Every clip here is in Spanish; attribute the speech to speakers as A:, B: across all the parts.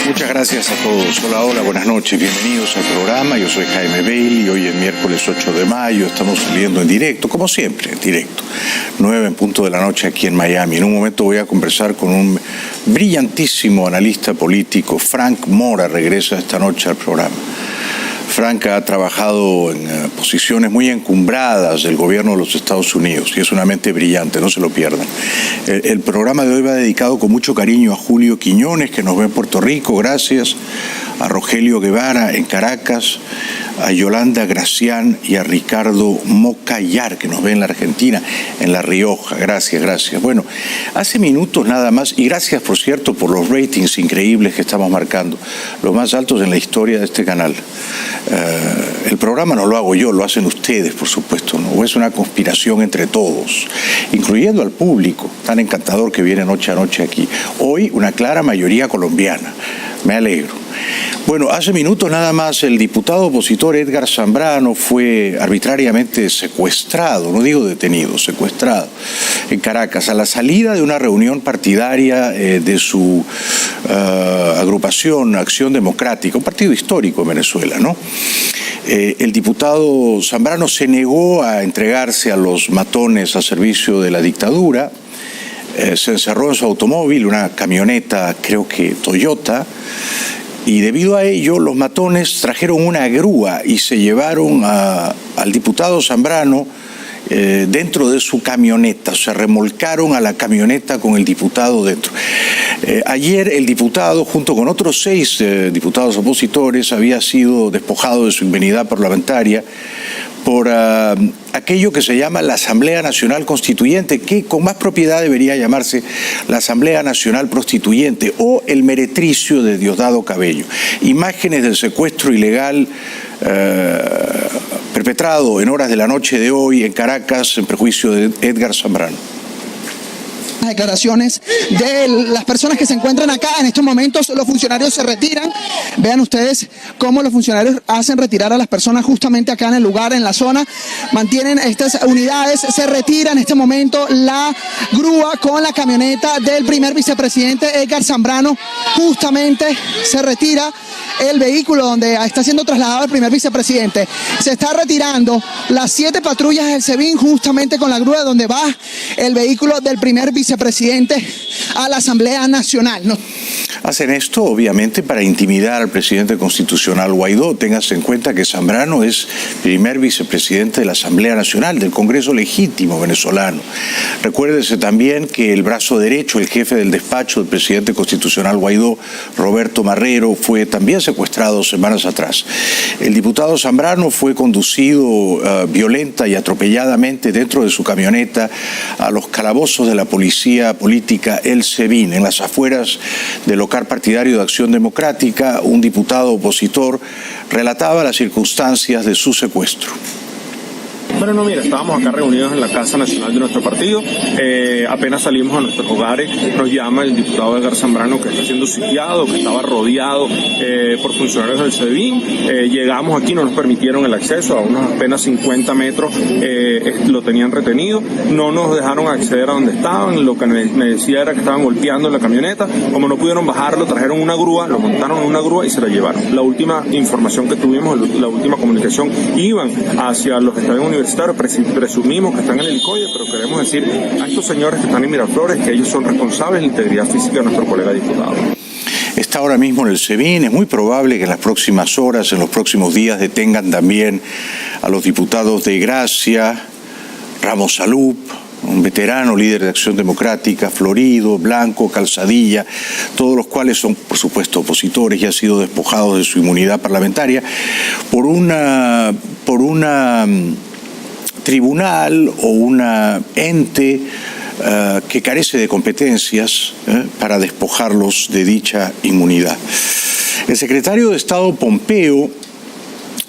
A: Muchas gracias a todos. Hola, hola, buenas noches. Bienvenidos al programa. Yo soy Jaime Bailey. Hoy es miércoles 8 de mayo. Estamos saliendo en directo, como siempre, en directo. 9 en punto de la noche aquí en Miami. En un momento voy a conversar con un brillantísimo analista político. Frank Mora regresa esta noche al programa. Frank ha trabajado en posiciones muy encumbradas del gobierno de los Estados Unidos y es una mente brillante, no se lo pierdan. El programa de hoy va dedicado con mucho cariño a Julio Quiñones, que nos ve en Puerto Rico, gracias, a Rogelio Guevara en Caracas, a Yolanda Gracián y a Ricardo Mocayar, que nos ve en la Argentina, en La Rioja. Gracias, gracias. Bueno, hace minutos nada más, y gracias, por cierto, por los ratings increíbles que estamos marcando, los más altos en la historia de este canal. El programa no lo hago yo, lo hacen ustedes, por supuesto, ¿no? Es una conspiración entre todos, incluyendo al público, tan encantador que viene noche a noche aquí. Hoy una clara mayoría colombiana. Me alegro. Bueno, hace minutos nada más el diputado opositor Edgar Zambrano fue arbitrariamente secuestrado, no digo detenido, secuestrado en Caracas a la salida de una reunión partidaria de su agrupación Acción Democrática, un partido histórico en Venezuela, ¿no? El diputado Zambrano se negó a entregarse a los matones al servicio de la dictadura. Se encerró en su automóvil, una camioneta, creo que Toyota, y debido a ello los matones trajeron una grúa y se llevaron al diputado Zambrano dentro de su camioneta, se remolcaron a la camioneta con el diputado dentro. Ayer el diputado, junto con otros 6 diputados opositores, había sido despojado de su inmunidad parlamentaria por aquello que se llama la Asamblea Nacional Constituyente, que con más propiedad debería llamarse la Asamblea Nacional Prostituyente o el meretricio de Diosdado Cabello. Imágenes del secuestro ilegal perpetrado en horas de la noche de hoy en Caracas en perjuicio de Edgar Zambrano.
B: Declaraciones de las personas que se encuentran acá. En estos momentos los funcionarios se retiran. Vean ustedes cómo los funcionarios hacen retirar a las personas justamente acá en el lugar, en la zona. Mantienen estas unidades, se retira en este momento la grúa con la camioneta del primer vicepresidente Edgar Zambrano. Justamente se retira el vehículo donde está siendo trasladado el primer vicepresidente. Se está retirando las 7 patrullas del SEBIN justamente con la grúa donde va el vehículo del primer vicepresidente a la Asamblea Nacional.
A: Hacen esto, obviamente, para intimidar al presidente constitucional Guaidó. Téngase en cuenta que Zambrano es primer vicepresidente de la Asamblea Nacional, del Congreso Legítimo venezolano. Recuérdese también que el brazo derecho, el jefe del despacho del presidente constitucional Guaidó, Roberto Marrero, fue también secuestrado semanas atrás. El diputado Zambrano fue conducido violenta y atropelladamente dentro de su camioneta a los calabozos de la policía política El SEBIN, en las afueras del local partidario de Acción Democrática. Un diputado opositor relataba las circunstancias de su secuestro.
C: Bueno, no, mira, estábamos acá reunidos en la Casa Nacional de nuestro partido. Apenas salimos a nuestros hogares, nos llama el diputado Edgar Zambrano que está siendo sitiado, que estaba rodeado por funcionarios del SEBIN. Llegamos aquí, no nos permitieron el acceso, a unos apenas 50 metros lo tenían retenido, no nos dejaron acceder a donde estaban. Lo que me decía era que estaban golpeando la camioneta. Como no pudieron bajarlo, trajeron una grúa, lo montaron en una grúa y se la llevaron. La última información que tuvimos, la última comunicación, iban hacia los estadios universitarios. Presumimos que están en el helicoide, pero queremos decir a estos señores que están en Miraflores que ellos son responsables de la integridad física de nuestro colega diputado.
A: Está ahora mismo en el SEBIN. Es muy probable que en las próximas horas, en los próximos días, detengan también a los diputados de Gracia, Ramos Salup, un veterano líder de Acción Democrática, Florido, Blanco, Calzadilla, todos los cuales son, por supuesto, opositores y han sido despojados de su inmunidad parlamentaria por una tribunal o una ente que carece de competencias para despojarlos de dicha inmunidad. El secretario de Estado Pompeo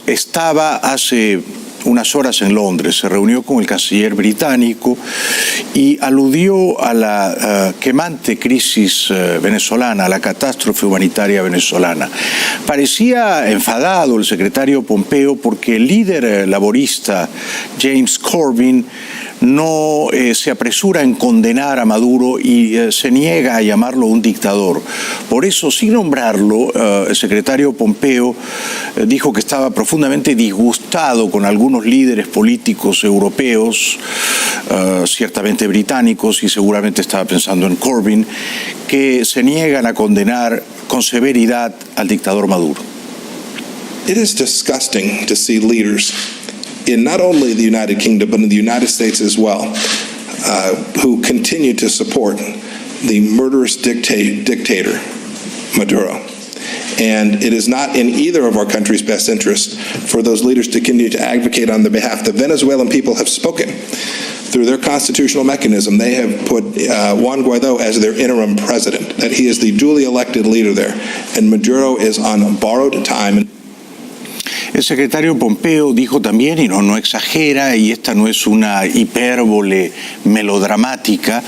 A: estaba hace unas horas en Londres, se reunió con el canciller británico y aludió a la quemante crisis venezolana, a la catástrofe humanitaria venezolana. Parecía enfadado el secretario Pompeo porque el líder laborista James Corbyn no se apresura en condenar a Maduro y se niega a llamarlo un dictador. Por eso, sin nombrarlo, el secretario Pompeo dijo que estaba profundamente disgustado con algunos líderes políticos europeos, ciertamente británicos, y seguramente estaba pensando en Corbyn, que se niegan a condenar con severidad al dictador Maduro.
D: It is disgusting to see leaders in not only the United Kingdom, but in the United States as well, who continue to support the murderous dictator, Maduro. And it is not in either of our countries' best interest for those leaders to continue to advocate on the behalf. The Venezuelan people have spoken. Through their constitutional mechanism, they have put Juan Guaidó as their interim president, that he is the duly elected leader there. And Maduro is on borrowed time.
A: El secretario Pompeo dijo también, y no exagera, y esta no es una hipérbole melodramática,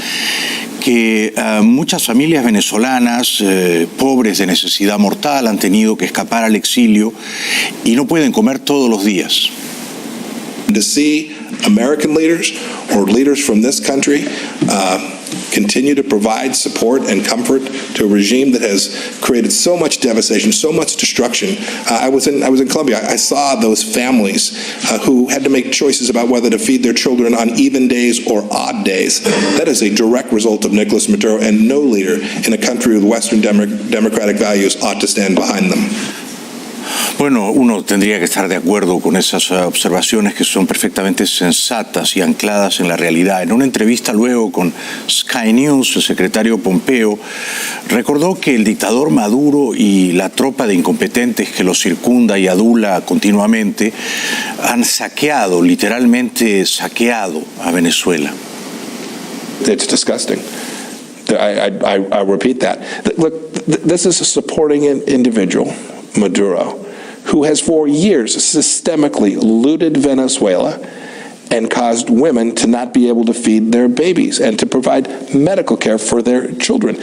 A: que muchas familias venezolanas pobres de necesidad mortal han tenido que escapar al exilio y no pueden comer todos los días.
D: To see American leaders or leaders from this country continue to provide support and comfort to a regime that has created so much devastation, so much destruction. I was in Colombia. I saw those families who had to make choices about whether to feed their children on even days or odd days. That is a direct result of Nicolas Maduro, and no leader in a country with Western democratic values ought to stand behind them.
A: Bueno, uno tendría que estar de acuerdo con esas observaciones que son perfectamente sensatas y ancladas en la realidad. En una entrevista luego con Sky News, el secretario Pompeo recordó que el dictador Maduro y la tropa de incompetentes que lo circunda y adula continuamente han saqueado, literalmente saqueado a Venezuela.
E: It's disgusting. I repeat that. Look, this is supporting an individual, Maduro, who has for years systemically looted Venezuela and caused women to not be able to feed their babies and to provide medical care for their children.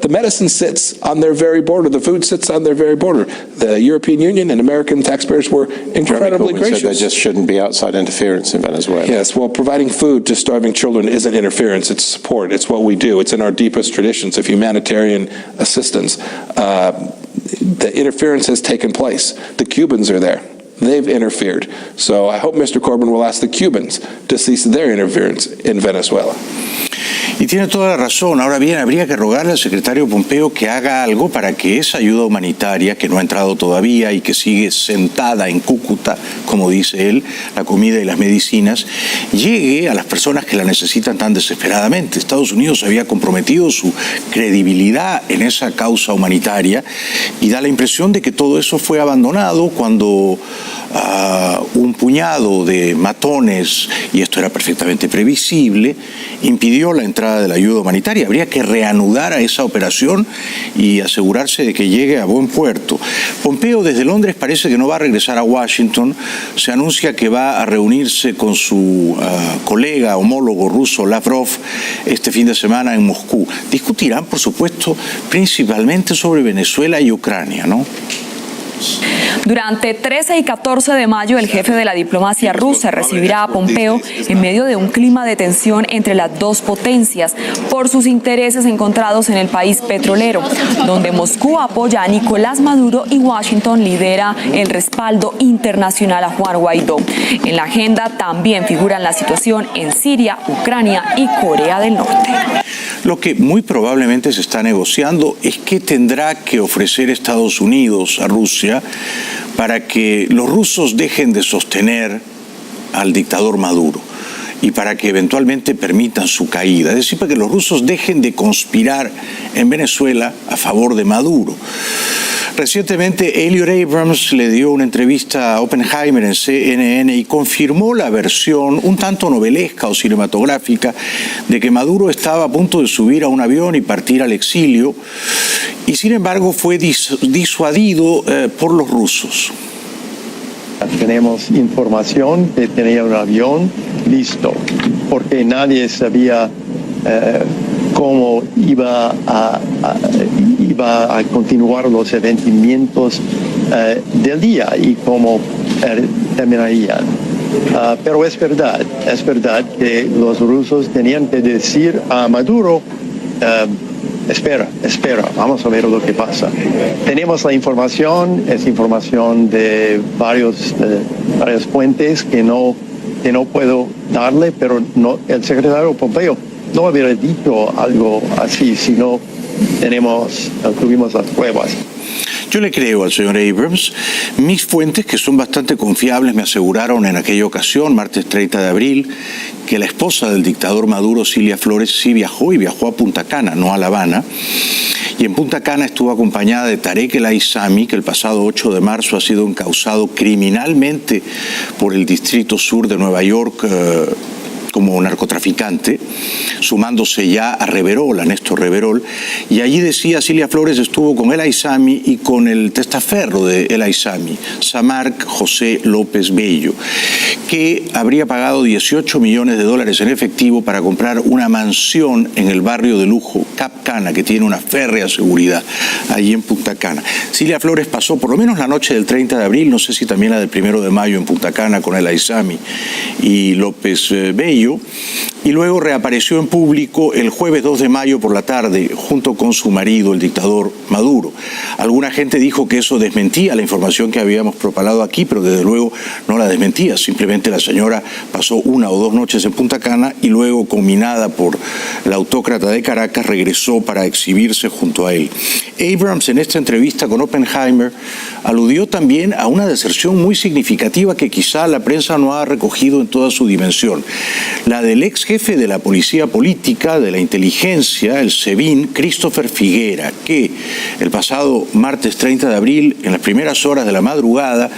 E: The medicine sits on their very border. The food sits on their very border. The European Union and American taxpayers were incredibly gracious.
F: Said there just shouldn't be outside interference in Venezuela.
E: Yes, well, providing food to starving children isn't interference, it's support. It's what we do. It's in our deepest traditions of humanitarian assistance. The interference has taken place. The Cubans are there. They've interfered. So I hope Mr. Corbyn will ask the Cubans to cease their interference in Venezuela.
A: Y tiene toda la razón. Ahora bien, habría que rogarle al secretario Pompeo que haga algo para que esa ayuda humanitaria, que no ha entrado todavía y que sigue sentada en Cúcuta, como dice él, la comida y las medicinas, llegue a las personas que la necesitan tan desesperadamente. Estados Unidos había comprometido su credibilidad en esa causa humanitaria y da la impresión de que todo eso fue abandonado cuando un puñado de matones, y esto era perfectamente previsible, impidió la entrada de la ayuda humanitaria. Habría que reanudar a esa operación y asegurarse de que llegue a buen puerto. Pompeo desde Londres parece que no va a regresar a Washington. Se anuncia que va a reunirse con su colega homólogo ruso Lavrov este fin de semana en Moscú. Discutirán, por supuesto, principalmente sobre Venezuela y Ucrania, ¿no?
G: Durante 13 y 14 de mayo, el jefe de la diplomacia rusa recibirá a Pompeo en medio de un clima de tensión entre las dos potencias por sus intereses encontrados en el país petrolero, donde Moscú apoya a Nicolás Maduro y Washington lidera el respaldo internacional a Juan Guaidó. En la agenda también figuran la situación en Siria, Ucrania y Corea del Norte.
A: Lo que muy probablemente se está negociando es qué tendrá que ofrecer Estados Unidos a Rusia para que los rusos dejen de sostener al dictador Maduro y para que eventualmente permitan su caída. Es decir, para que los rusos dejen de conspirar en Venezuela a favor de Maduro. Recientemente, Elliot Abrams le dio una entrevista a Oppenheimer en CNN y confirmó la versión un tanto novelesca o cinematográfica de que Maduro estaba a punto de subir a un avión y partir al exilio, y sin embargo fue disuadido por los rusos.
H: Tenemos información que tenía un avión listo, porque nadie sabía cómo iba a continuar los eventimientos del día y cómo terminarían. Pero es verdad que los rusos tenían que decir a Maduro, espera, vamos a ver lo que pasa. Tenemos la información, es información de varias fuentes que no puedo darle, pero no, el secretario Pompeo no hubiera dicho algo así si no tuvimos las pruebas.
A: Yo le creo al señor Abrams. Mis fuentes, que son bastante confiables, me aseguraron en aquella ocasión, martes 30 de abril, que la esposa del dictador Maduro, Cilia Flores, sí viajó a Punta Cana, no a La Habana. Y en Punta Cana estuvo acompañada de Tarek El Aissami, que el pasado 8 de marzo ha sido encausado criminalmente por el Distrito Sur de Nueva York como narcotraficante, sumándose ya a Reverol, a Néstor Reverol, y allí decía Cilia Flores estuvo con El Aissami y con el testaferro de El Aissami, Samarc José López Bello, que habría pagado $18 millones en efectivo para comprar una mansión en el barrio de lujo Cap Cana, que tiene una férrea seguridad allí en Punta Cana. Cilia Flores pasó por lo menos la noche del 30 de abril, no sé si también la del 1 de mayo en Punta Cana con El Aissami y López Bello, y luego reapareció en público el jueves 2 de mayo por la tarde junto con su marido, el dictador Maduro. Alguna gente dijo que eso desmentía la información que habíamos propalado aquí, pero desde luego no la desmentía. Simplemente la señora pasó 1 o 2 noches en Punta Cana y luego, combinada por el autócrata de Caracas, regresó para exhibirse junto a él. Abrams, en esta entrevista con Oppenheimer, aludió también a una deserción muy significativa que quizá la prensa no ha recogido en toda su dimensión. La del ex jefe de la policía política, de la inteligencia, el SEBIN, Christopher Figuera, que el pasado martes 30 de abril, en las primeras horas de la madrugada,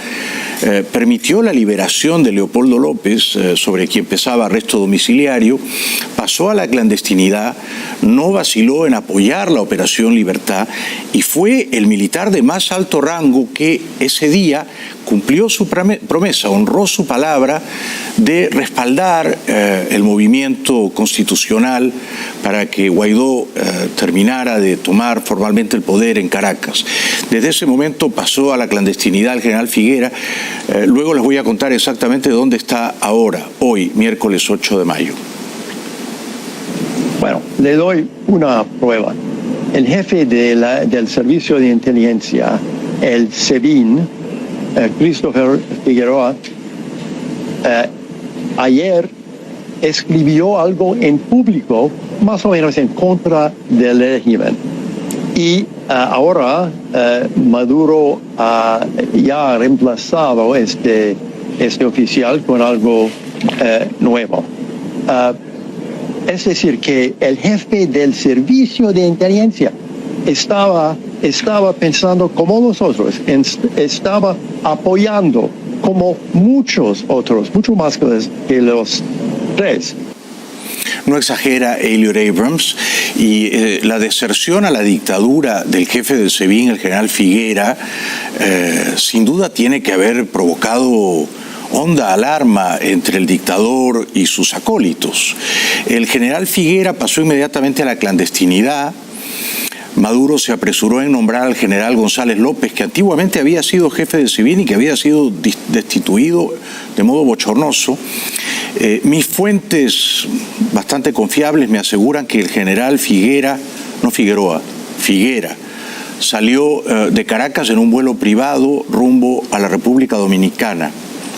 A: permitió la liberación de Leopoldo López, sobre quien pesaba arresto domiciliario, pasó a la clandestinidad, no vaciló en apoyar la Operación Libertad y fue el militar de más alto rango que ese día cumplió su promesa, honró su palabra de respaldar el movimiento constitucional para que Guaidó terminara de tomar formalmente el poder en Caracas. Desde ese momento pasó a la clandestinidad el general Figuera. Luego les voy a contar exactamente dónde está ahora, hoy, miércoles 8 de mayo.
H: Bueno, le doy una prueba. El jefe del Servicio de Inteligencia, el SEBIN, Christopher Figueroa, ayer escribió algo en público, más o menos en contra del régimen. Y ahora Maduro ya ha reemplazado este oficial con algo nuevo. Es decir, que el jefe del Servicio de Inteligencia estaba pensando como nosotros, estaba apoyando como muchos otros, mucho más que los tres.
A: No exagera Elliot Abrams, y la deserción a la dictadura del jefe del SEBIN, el general Figuera, sin duda tiene que haber provocado honda alarma entre el dictador y sus acólitos. El general Figuera pasó inmediatamente a la clandestinidad. Maduro se apresuró en nombrar al general González López, que antiguamente había sido jefe del SEBIN y que había sido destituido de modo bochornoso. Mis fuentes bastante confiables me aseguran que el general Figuera salió de Caracas en un vuelo privado rumbo a la República Dominicana.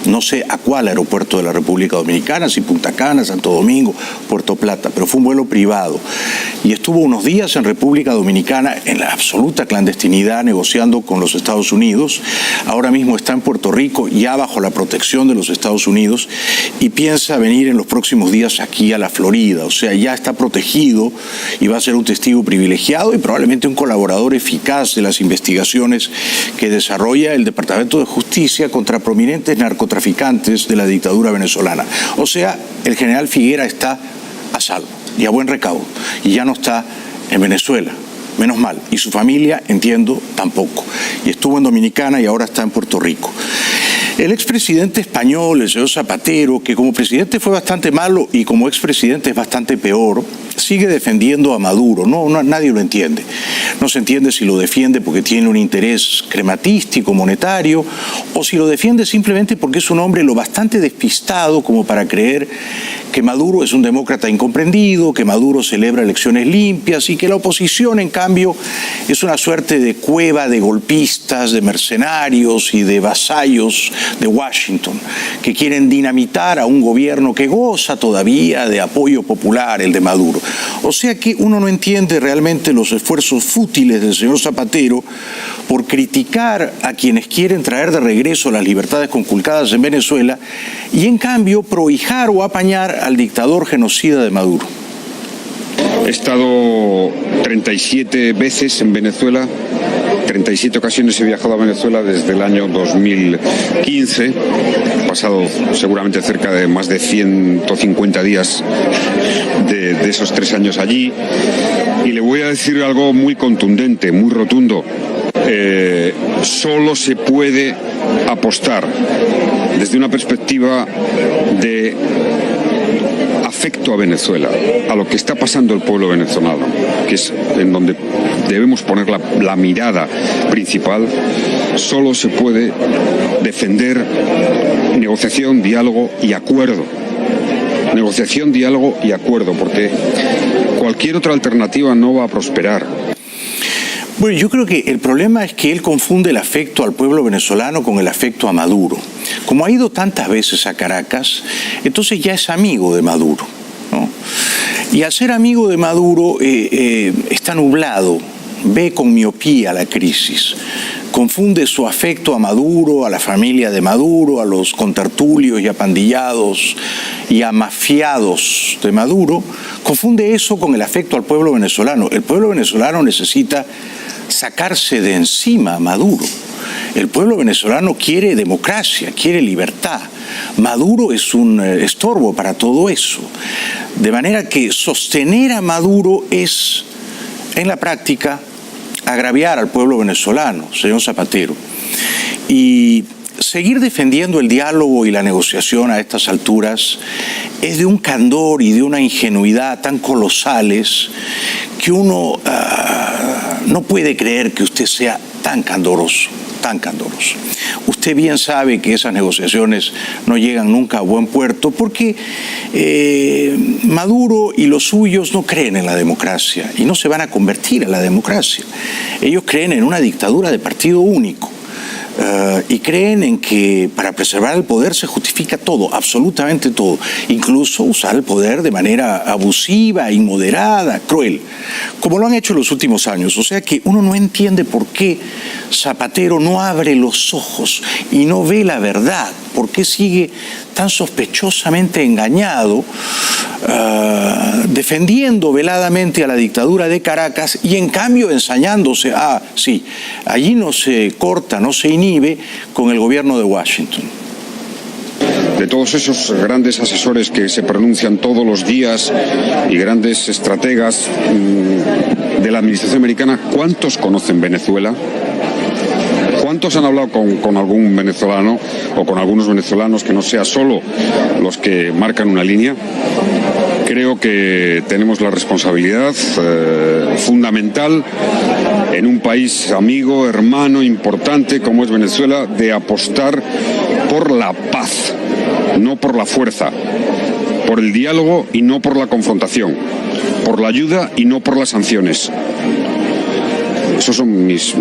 A: No sé a cuál aeropuerto de la República Dominicana, si Punta Cana, Santo Domingo, Puerto Plata, pero fue un vuelo privado. Y estuvo unos días en República Dominicana en la absoluta clandestinidad negociando con los Estados Unidos. Ahora mismo está en Puerto Rico, ya bajo la protección de los Estados Unidos, y piensa venir en los próximos días aquí a la Florida. O sea, ya está protegido y va a ser un testigo privilegiado y probablemente un colaborador eficaz de las investigaciones que desarrolla el Departamento de Justicia contra prominentes narcotraficantes de la dictadura venezolana. O sea, el general Figuera está a salvo y a buen recaudo, y ya no está en Venezuela, menos mal, y su familia, entiendo, tampoco. Y estuvo en Dominicana y ahora está en Puerto Rico. El expresidente español, el señor Zapatero, que como presidente fue bastante malo y como expresidente es bastante peor, sigue defendiendo a Maduro. Nadie lo entiende. No se entiende si lo defiende porque tiene un interés crematístico, monetario, o si lo defiende simplemente porque es un hombre lo bastante despistado como para creer que Maduro es un demócrata incomprendido, que Maduro celebra elecciones limpias y que la oposición, en cambio, es una suerte de cueva de golpistas, de mercenarios y de vasallos de Washington, que quieren dinamitar a un gobierno que goza todavía de apoyo popular, el de Maduro. O sea que uno no entiende realmente los esfuerzos fútiles del señor Zapatero por criticar a quienes quieren traer de regreso las libertades conculcadas en Venezuela y, en cambio, prohijar o apañar al dictador genocida de Maduro.
I: He estado 37 veces en Venezuela, 37 ocasiones he viajado a Venezuela desde el año 2015. He pasado seguramente cerca de más de 150 días de esos 3 años allí. Y le voy a decir algo muy contundente, muy rotundo. Solo se puede apostar desde una perspectiva de afecto a Venezuela, a lo que está pasando el pueblo venezolano, que es en donde debemos poner la mirada principal. Solo se puede defender negociación, diálogo y acuerdo. Negociación, diálogo y acuerdo, porque cualquier otra alternativa no va a prosperar.
A: Bueno, yo creo que el problema es que él confunde el afecto al pueblo venezolano con el afecto a Maduro. Como ha ido tantas veces a Caracas, entonces ya es amigo de Maduro, ¿no? Y al ser amigo de Maduro está nublado, ve con miopía la crisis, confunde su afecto a Maduro, a la familia de Maduro, a los contertulios y apandillados y a mafiados de Maduro, confunde eso con el afecto al pueblo venezolano. El pueblo venezolano necesita sacarse de encima a Maduro. El pueblo venezolano quiere democracia, quiere libertad. Maduro es un estorbo para todo eso. De manera que sostener a Maduro es, en la práctica, agraviar al pueblo venezolano, señor Zapatero. Y seguir defendiendo el diálogo y la negociación a estas alturas es de un candor y de una ingenuidad tan colosales que uno no puede creer que usted sea tan candoroso, tan candoroso. Usted bien sabe que esas negociaciones no llegan nunca a buen puerto porque Maduro y los suyos no creen en la democracia y no se van a convertir en la democracia. Ellos creen en una dictadura de partido único. Y creen en que para preservar el poder se justifica todo, absolutamente todo, incluso usar el poder de manera abusiva, inmoderada, cruel, como lo han hecho en los últimos años. O sea que uno no entiende por qué Zapatero no abre los ojos y no ve la verdad, por qué sigue tan sospechosamente engañado, defendiendo veladamente a la dictadura de Caracas y en cambio ensañándose sí, allí no se corta, no se inhibe con el gobierno de Washington.
I: De todos esos grandes asesores que se pronuncian todos los días y grandes estrategas de la administración americana, ¿cuántos conocen Venezuela? ¿Cuántos han hablado con algún venezolano o con algunos venezolanos que no sea solo los que marcan una línea? Creo que tenemos la responsabilidad fundamental en un país amigo, hermano, importante como es Venezuela, de apostar por la paz, no por la fuerza, por el diálogo y no por la confrontación, por la ayuda y no por las sanciones. Esas son mis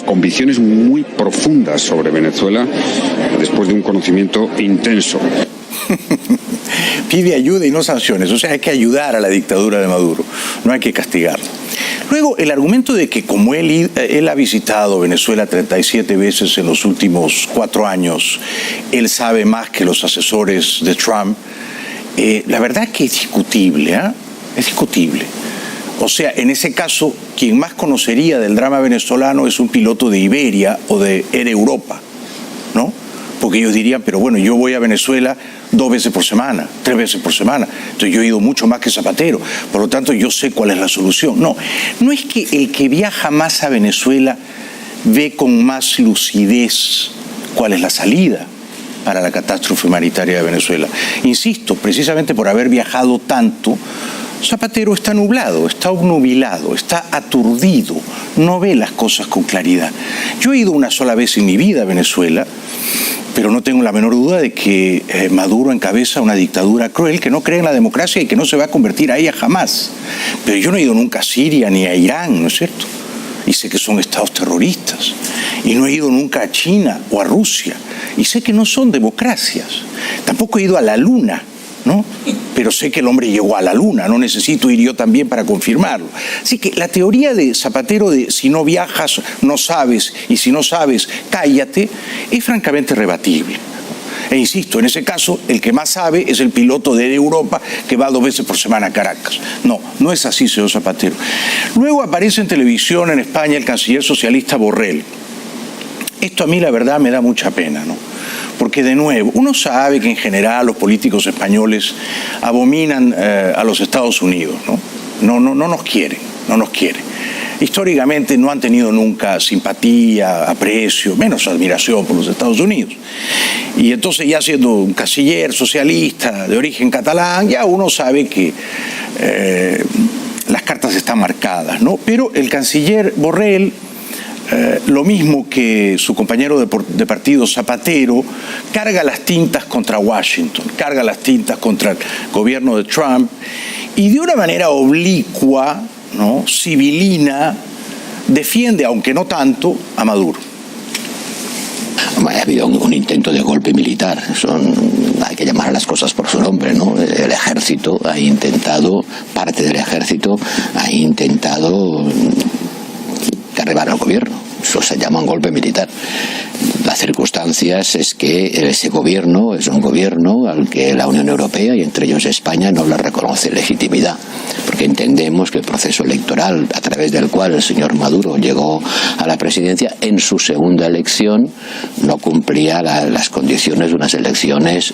I: convicciones muy profundas sobre Venezuela después de un conocimiento intenso.
A: Pide ayuda y no sanciones, o sea, hay que ayudar a la dictadura de Maduro, no hay que castigarla. Luego, el argumento de que como él ha visitado Venezuela 37 veces en los últimos 4 años, él sabe más que los asesores de Trump, la verdad que es discutible, es discutible. O sea, en ese caso, quien más conocería del drama venezolano es un piloto de Iberia o de Air Europa, ¿no? Porque ellos dirían, pero bueno, yo voy a Venezuela 2 veces por semana, 3 veces por semana, entonces yo he ido mucho más que Zapatero, por lo tanto yo sé cuál es la solución. No es que el que viaja más a Venezuela ve con más lucidez cuál es la salida para la catástrofe humanitaria de Venezuela. Insisto, precisamente por haber viajado tanto, Zapatero está nublado, está obnubilado, está aturdido, no ve las cosas con claridad. Yo he ido una sola vez en mi vida a Venezuela, pero no tengo la menor duda de que Maduro encabeza una dictadura cruel que no cree en la democracia y que no se va a convertir a ella jamás. Pero yo no he ido nunca a Siria ni a Irán, ¿no es cierto? Y sé que son estados terroristas. Y no he ido nunca a China o a Rusia. Y sé que no son democracias. Tampoco he ido a la Luna, ¿no? Pero sé que el hombre llegó a la Luna, no necesito ir yo también para confirmarlo. Así que la teoría de Zapatero de si no viajas, no sabes, y si no sabes, cállate, es francamente rebatible. E insisto, en ese caso, el que más sabe es el piloto de Europa que va 2 veces por semana a Caracas. No, no es así, señor Zapatero. Luego aparece en televisión en España el canciller socialista Borrell. Esto a mí la verdad me da mucha pena, ¿no? Porque de nuevo, uno sabe que en general los políticos españoles abominan a los Estados Unidos, ¿no? No nos quieren. Históricamente no han tenido nunca simpatía, aprecio, menos admiración por los Estados Unidos. Y entonces ya siendo un canciller socialista de origen catalán, ya uno sabe que las cartas están marcadas, ¿no? Pero el canciller Borrell, lo mismo que su compañero de partido Zapatero, carga las tintas contra Washington, carga las tintas contra el gobierno de Trump y de una manera oblicua, ¿no?, civilina, defiende, aunque no tanto, a Maduro.
J: Ha habido un intento de golpe militar. Hay que llamar a las cosas por su nombre, ¿no? El ejército ha intentado, parte del ejército ha intentado derribar al gobierno. Eso se llama un golpe militar. Las circunstancias es que ese gobierno es un gobierno al que la Unión Europea y entre ellos España no le reconoce legitimidad, porque entendemos que el proceso electoral a través del cual el señor Maduro llegó a la presidencia en su segunda elección no cumplía las condiciones de unas elecciones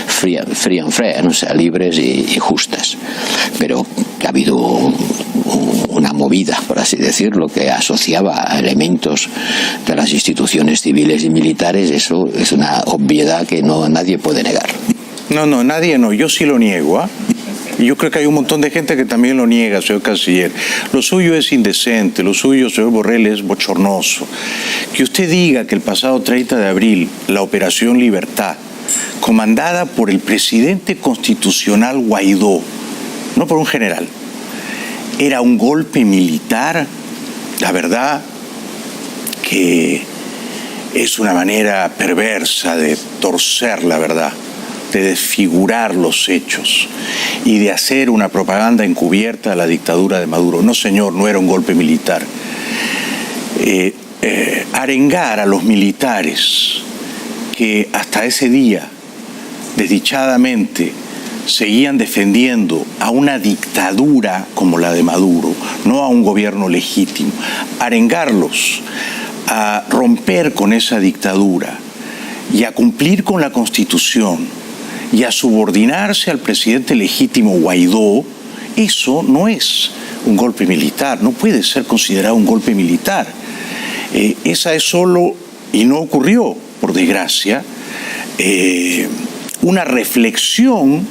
J: free and fair, o sea, libres y justas. Pero que ha habido una movida, por así decirlo, que asociaba a elementos de las instituciones civiles y militares, eso es una obviedad que nadie puede negar.
A: No, nadie no, yo sí lo niego, ¿ah? Y yo creo que hay un montón de gente que también lo niega, señor canciller. Lo suyo es indecente, lo suyo, señor Borrell, es bochornoso. Que usted diga que el pasado 30 de abril, la Operación Libertad, comandada por el presidente constitucional Guaidó, no por un general, era un golpe militar, la verdad que es una manera perversa de torcer la verdad, de desfigurar los hechos y de hacer una propaganda encubierta a la dictadura de Maduro. No, señor, no era un golpe militar. Arengar a los militares que hasta ese día, desdichadamente, seguían defendiendo a una dictadura como la de Maduro, no a un gobierno legítimo, arengarlos a romper con esa dictadura y a cumplir con la Constitución y a subordinarse al presidente legítimo Guaidó, eso no es un golpe militar, no puede ser considerado un golpe militar. Esa es solo, y no ocurrió, por desgracia, una reflexión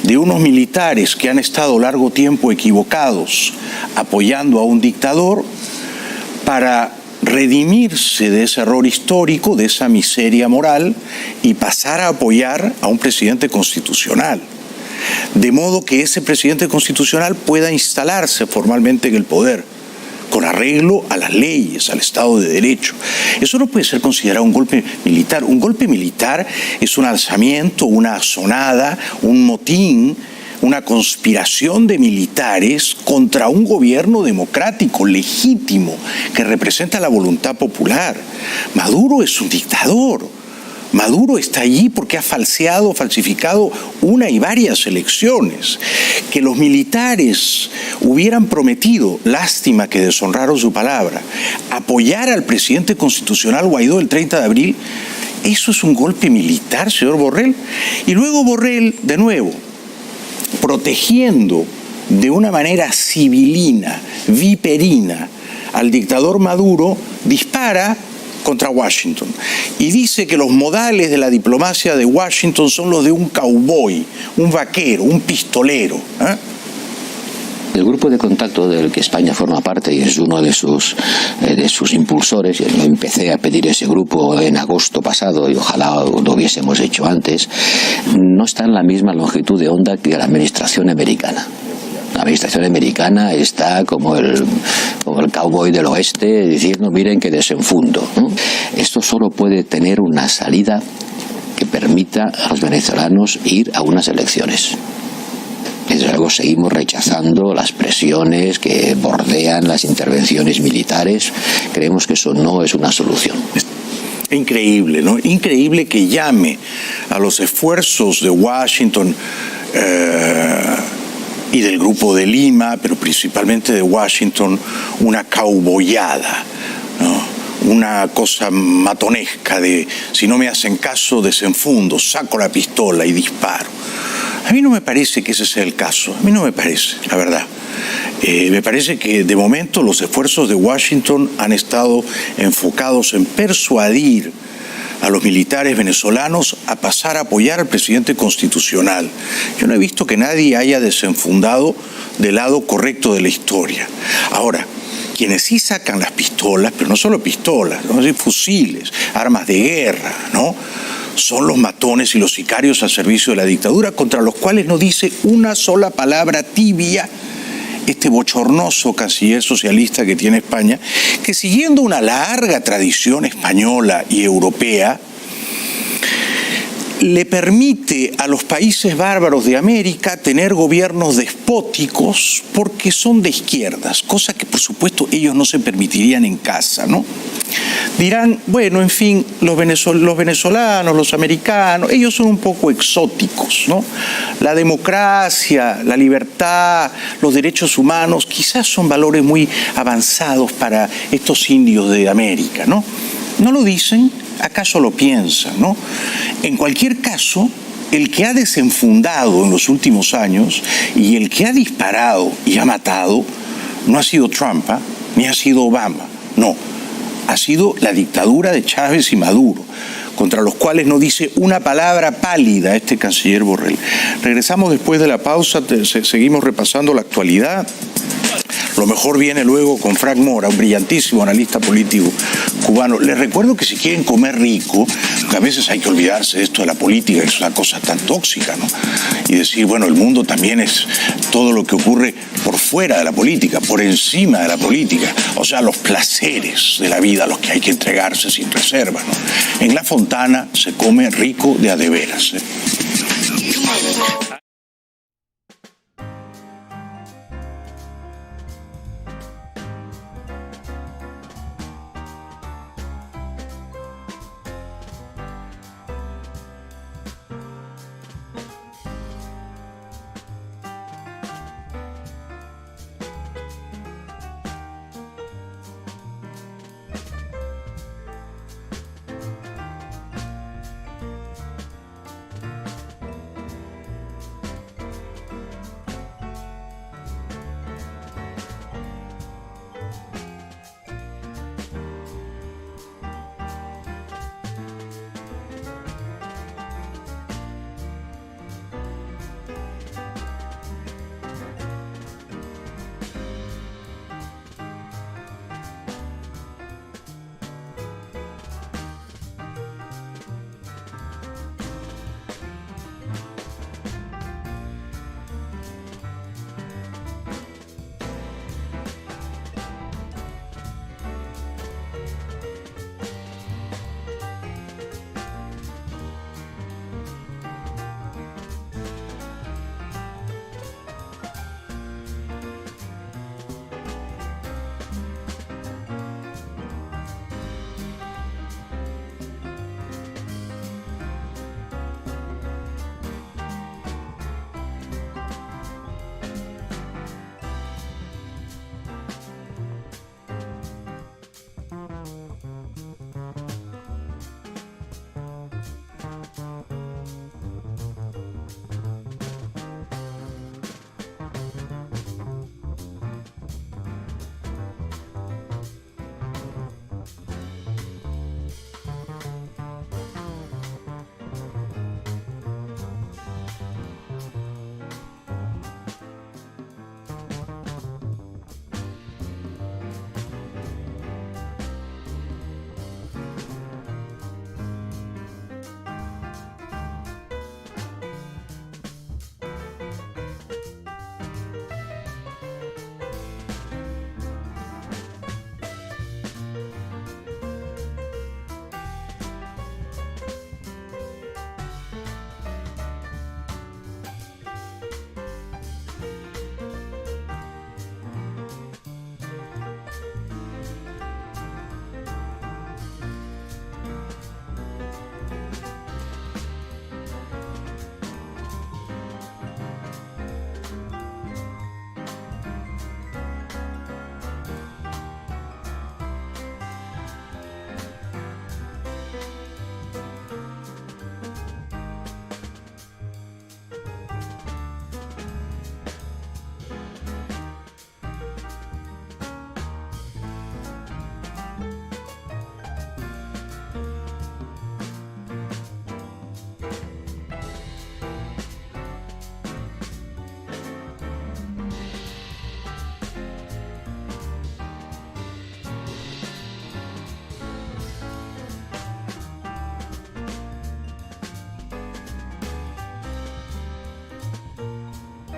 A: de unos militares que han estado largo tiempo equivocados apoyando a un dictador para redimirse de ese error histórico, de esa miseria moral y pasar a apoyar a un presidente constitucional. De modo que ese presidente constitucional pueda instalarse formalmente en el poder, con arreglo a las leyes, al Estado de Derecho. Eso no puede ser considerado un golpe militar. Un golpe militar es un alzamiento, una asonada, un motín, una conspiración de militares contra un gobierno democrático, legítimo, que representa la voluntad popular. Maduro es un dictador. Maduro está allí porque ha falsificado una y varias elecciones. Que los militares hubieran prometido, lástima que deshonraron su palabra, apoyar al presidente constitucional Guaidó el 30 de abril, eso es un golpe militar, señor Borrell. Y luego Borrell, de nuevo, protegiendo de una manera civilina, viperina, al dictador Maduro, dispara contra Washington y dice que los modales de la diplomacia de Washington son los de un cowboy, un vaquero, un pistolero.
J: El grupo de contacto del que España forma parte y es uno de sus impulsores, yo empecé a pedir ese grupo en agosto pasado y ojalá lo hubiésemos hecho antes, no está en la misma longitud de onda que la administración americana. La administración americana está como el cowboy del oeste diciendo miren que desenfundo, ¿no? Esto solo puede tener una salida que permita a los venezolanos ir a unas elecciones. Desde luego seguimos rechazando las presiones que bordean las intervenciones militares. Creemos que eso no es una solución.
A: Increíble, ¿no? Increíble que llame a los esfuerzos de Washington y del Grupo de Lima, pero principalmente de Washington, una cowboyada, ¿no? Una cosa matonesca de si no me hacen caso, desenfundo, saco la pistola y disparo. A mí no me parece que ese sea el caso, a mí no me parece, la verdad. Me parece que de momento los esfuerzos de Washington han estado enfocados en persuadir a los militares venezolanos a pasar a apoyar al presidente constitucional. Yo no he visto que nadie haya desenfundado del lado correcto de la historia. Ahora, quienes sí sacan las pistolas, pero no solo pistolas, ¿no? Fusiles, armas de guerra, ¿no? Son los matones y los sicarios al servicio de la dictadura, contra los cuales no dice una sola palabra tibia este bochornoso canciller socialista que tiene España, que siguiendo una larga tradición española y europea, le permite a los países bárbaros de América tener gobiernos despóticos porque son de izquierdas, cosa que por supuesto ellos no se permitirían en casa, ¿no? Dirán, bueno, en fin, los venezolanos, los americanos, ellos son un poco exóticos, ¿no? La democracia, la libertad, los derechos humanos, quizás son valores muy avanzados para estos indios de América, ¿no? ¿No lo dicen? ¿Acaso lo piensan, no? En cualquier caso, el que ha desenfundado en los últimos años y el que ha disparado y ha matado no ha sido Trump, ni ha sido Obama, no. Ha sido la dictadura de Chávez y Maduro, contra los cuales no dice una palabra pálida este canciller Borrell. Regresamos después de la pausa, seguimos repasando la actualidad. Lo mejor viene luego con Frank Mora, un brillantísimo analista político cubano. Les recuerdo que si quieren comer rico, que a veces hay que olvidarse de esto de la política, que es una cosa tan tóxica, ¿no? Y decir, bueno, el mundo también es todo lo que ocurre por fuera de la política, por encima de la política. O sea, los placeres de la vida a los que hay que entregarse sin reserva, ¿no? En La Fontana se come rico de a de veras, ¿eh?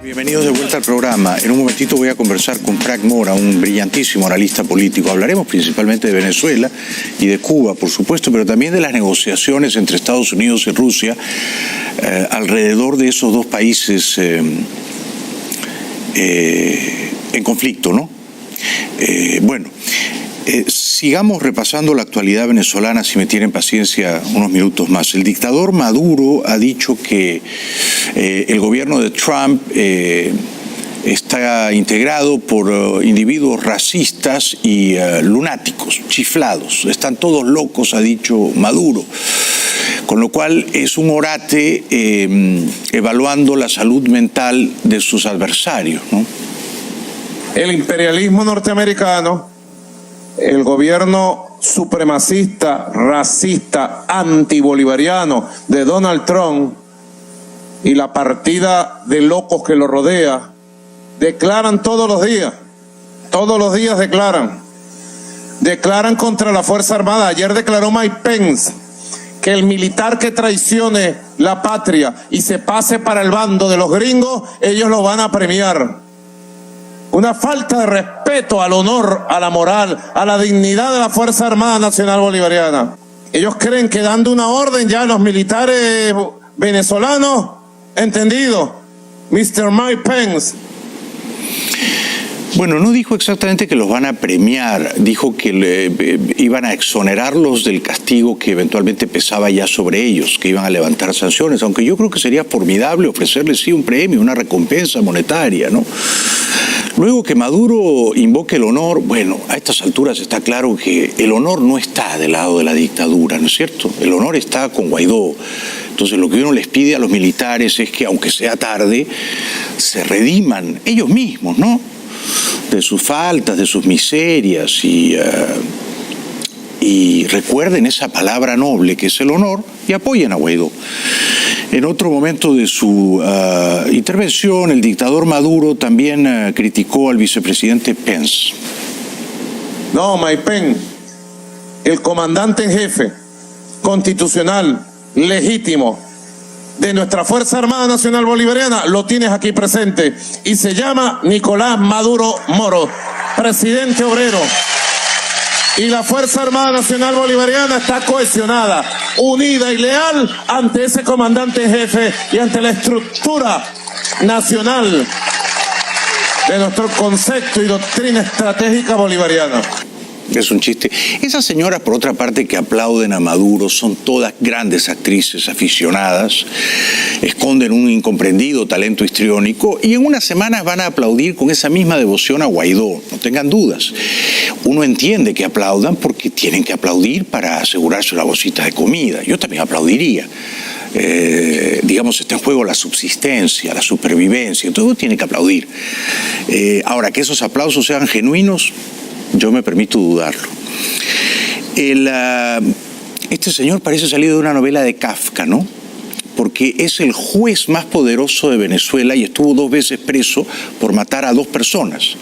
A: Bienvenidos de vuelta al programa. En un momentito voy a conversar con Frank Mora, un brillantísimo analista político. Hablaremos principalmente de Venezuela y de Cuba, por supuesto, pero también de las negociaciones entre Estados Unidos y Rusia alrededor de esos dos países en conflicto, ¿no? Sigamos repasando la actualidad venezolana, si me tienen paciencia, unos minutos más. El dictador Maduro ha dicho que el gobierno de Trump está integrado por individuos racistas y lunáticos, chiflados. Están todos locos, ha dicho Maduro. Con lo cual es un orate evaluando la salud mental de sus adversarios, ¿no?
K: El imperialismo norteamericano, el gobierno supremacista, racista, antibolivariano de Donald Trump y la partida de locos que lo rodea, declaran todos los días declaran contra la Fuerza Armada. Ayer declaró Mike Pence que el militar que traicione la patria y se pase para el bando de los gringos, ellos lo van a premiar. Una falta de respeto al honor, a la moral, a la dignidad de la Fuerza Armada Nacional Bolivariana. Ellos creen que dando una orden ya a los militares venezolanos, entendido, Mr. Mike Pence.
A: Bueno, no dijo exactamente que los van a premiar, dijo que iban a exonerarlos del castigo que eventualmente pesaba ya sobre ellos, que iban a levantar sanciones, aunque yo creo que sería formidable ofrecerles sí un premio, una recompensa monetaria, ¿no? Luego que Maduro invoque el honor, bueno, a estas alturas está claro que el honor no está del lado de la dictadura, ¿no es cierto? El honor está con Guaidó. Entonces lo que uno les pide a los militares es que, aunque sea tarde, se rediman ellos mismos, ¿no? De sus faltas, de sus miserias y recuerden esa palabra noble que es el honor y apoyen a Guaidó. En otro momento de su intervención, el dictador Maduro también criticó al vicepresidente Pence.
K: No, Mike Pence, el comandante en jefe constitucional, legítimo, de nuestra Fuerza Armada Nacional Bolivariana, lo tienes aquí presente, y se llama Nicolás Maduro Moro, presidente obrero. Y la Fuerza Armada Nacional Bolivariana está cohesionada, unida y leal ante ese comandante en jefe y ante la estructura nacional de nuestro concepto y doctrina estratégica bolivariana.
A: Es un chiste. Esas señoras, por otra parte, que aplauden a Maduro, son todas grandes actrices aficionadas, esconden un incomprendido talento histriónico y en unas semanas van a aplaudir con esa misma devoción a Guaidó, no tengan dudas. Uno entiende que aplaudan porque tienen que aplaudir para asegurarse una bolsita de comida. Yo también aplaudiría. Digamos, está en juego la subsistencia, la supervivencia, todo tiene que aplaudir. Ahora, que esos aplausos sean genuinos, yo me permito dudarlo. Este señor parece salido de una novela de Kafka, ¿no? Porque es el juez más poderoso de Venezuela y estuvo 2 veces preso por matar a 2 personas.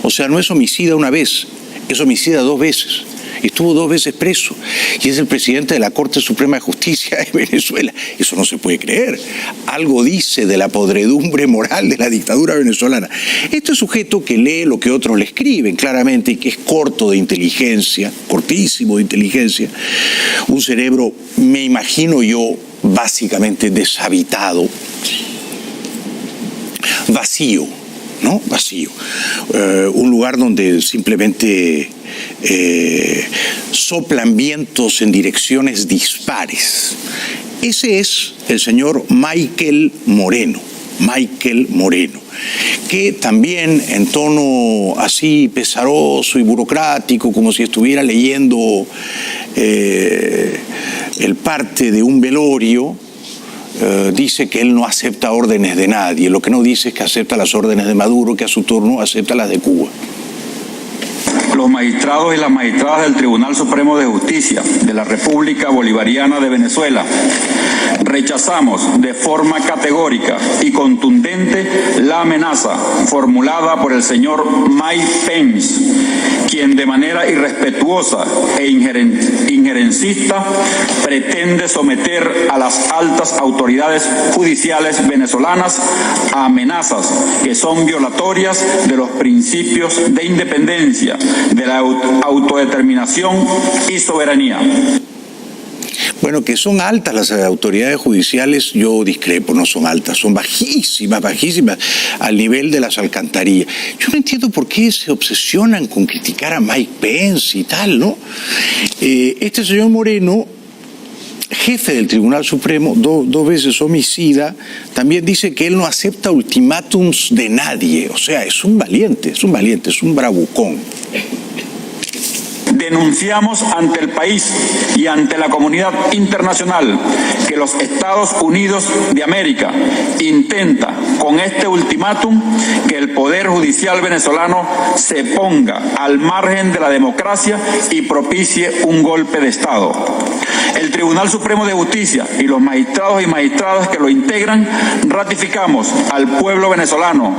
A: O sea, no es homicida una vez, es homicida 2 veces. Estuvo 2 veces preso y es el presidente de la Corte Suprema de Justicia de Venezuela. Eso no se puede creer. Algo dice de la podredumbre moral de la dictadura venezolana. Este sujeto que lee lo que otros le escriben claramente y que es corto de inteligencia, cortísimo de inteligencia, un cerebro, me imagino yo, básicamente deshabitado, vacío, ¿no? Vacío. Un lugar donde simplemente soplan vientos en direcciones dispares. Ese es el señor Michael Moreno, que también en tono así pesaroso y burocrático, como si estuviera leyendo el parte de un velorio, dice que él no acepta órdenes de nadie. Lo que no dice es que acepta las órdenes de Maduro, que a su turno acepta las de Cuba.
L: Los magistrados y las magistradas del Tribunal Supremo de Justicia de la República Bolivariana de Venezuela rechazamos de forma categórica y contundente la amenaza formulada por el señor Mike Pence, quien de manera irrespetuosa e injerencista pretende someter a las altas autoridades judiciales venezolanas a amenazas que son violatorias de los principios de independencia, de la autodeterminación y soberanía.
A: Bueno, que son altas las autoridades judiciales, yo discrepo, no son altas, son bajísimas, bajísimas, al nivel de las alcantarillas. Yo no entiendo por qué se obsesionan con criticar a Mike Pence y tal, ¿no? Este señor Moreno, jefe del Tribunal Supremo, dos veces homicida, también dice que él no acepta ultimátums de nadie. O sea, es un valiente, es un bravucón.
L: Denunciamos ante el país y ante la comunidad internacional que los Estados Unidos de América intenta con este ultimátum que el Poder Judicial venezolano se ponga al margen de la democracia y propicie un golpe de Estado. El Tribunal Supremo de Justicia y los magistrados y magistradas que lo integran ratificamos al pueblo venezolano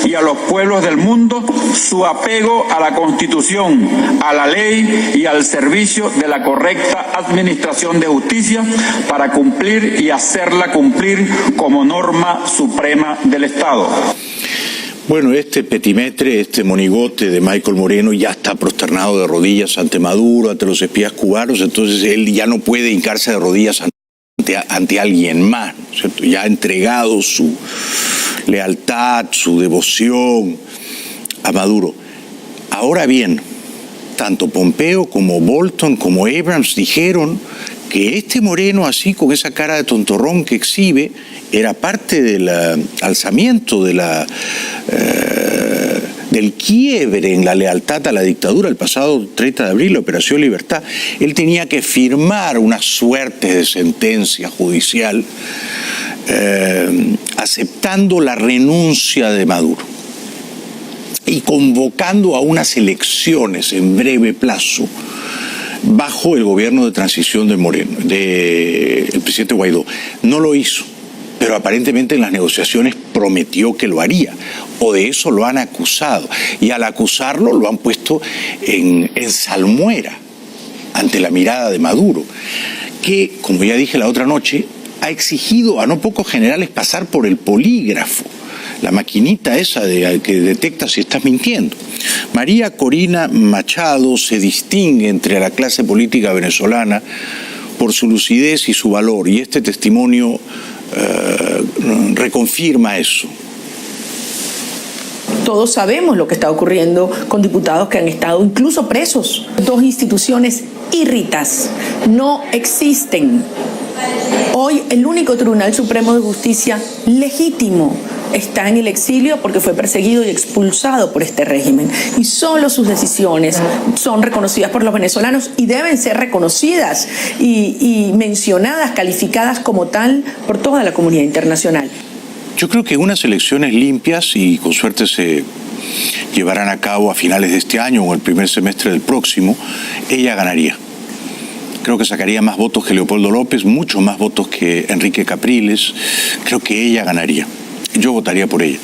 L: y a los pueblos del mundo su apego a la Constitución, a la ley y al servicio de la correcta administración de justicia para cumplir y hacerla cumplir como norma suprema del Estado.
A: Bueno, este petimetre, este monigote de Michael Moreno ya está prosternado de rodillas ante Maduro, ante los espías cubanos, entonces él ya no puede hincarse de rodillas ante alguien más, ¿cierto? Ya ha entregado su lealtad, su devoción a Maduro. Ahora bien, tanto Pompeo como Bolton como Abrams dijeron que este Moreno, así con esa cara de tontorrón que exhibe, era parte del alzamiento del quiebre en la lealtad a la dictadura el pasado 30 de abril, la Operación Libertad. Él tenía que firmar una suerte de sentencia judicial aceptando la renuncia de Maduro y convocando a unas elecciones en breve plazo bajo el gobierno de transición de Moreno, del presidente Guaidó. No lo hizo, pero aparentemente en las negociaciones prometió que lo haría, o de eso lo han acusado, y al acusarlo lo han puesto en salmuera ante la mirada de Maduro, que, como ya dije la otra noche, ha exigido a no pocos generales pasar por el polígrafo, la maquinita esa que detecta si estás mintiendo. María Corina Machado se distingue entre la clase política venezolana por su lucidez y su valor, y este testimonio reconfirma eso.
M: Todos sabemos lo que está ocurriendo con diputados que han estado incluso presos. Dos instituciones irritas no existen. Hoy el único Tribunal Supremo de Justicia legítimo está en el exilio porque fue perseguido y expulsado por este régimen. Y solo sus decisiones son reconocidas por los venezolanos y deben ser reconocidas y mencionadas, calificadas como tal por toda la comunidad internacional.
A: Yo creo que unas elecciones limpias y con suerte se llevarán a cabo a finales de este año o el primer semestre del próximo, ella ganaría. Creo que sacaría más votos que Leopoldo López, mucho más votos que Enrique Capriles. Creo que ella ganaría. Yo votaría por ella.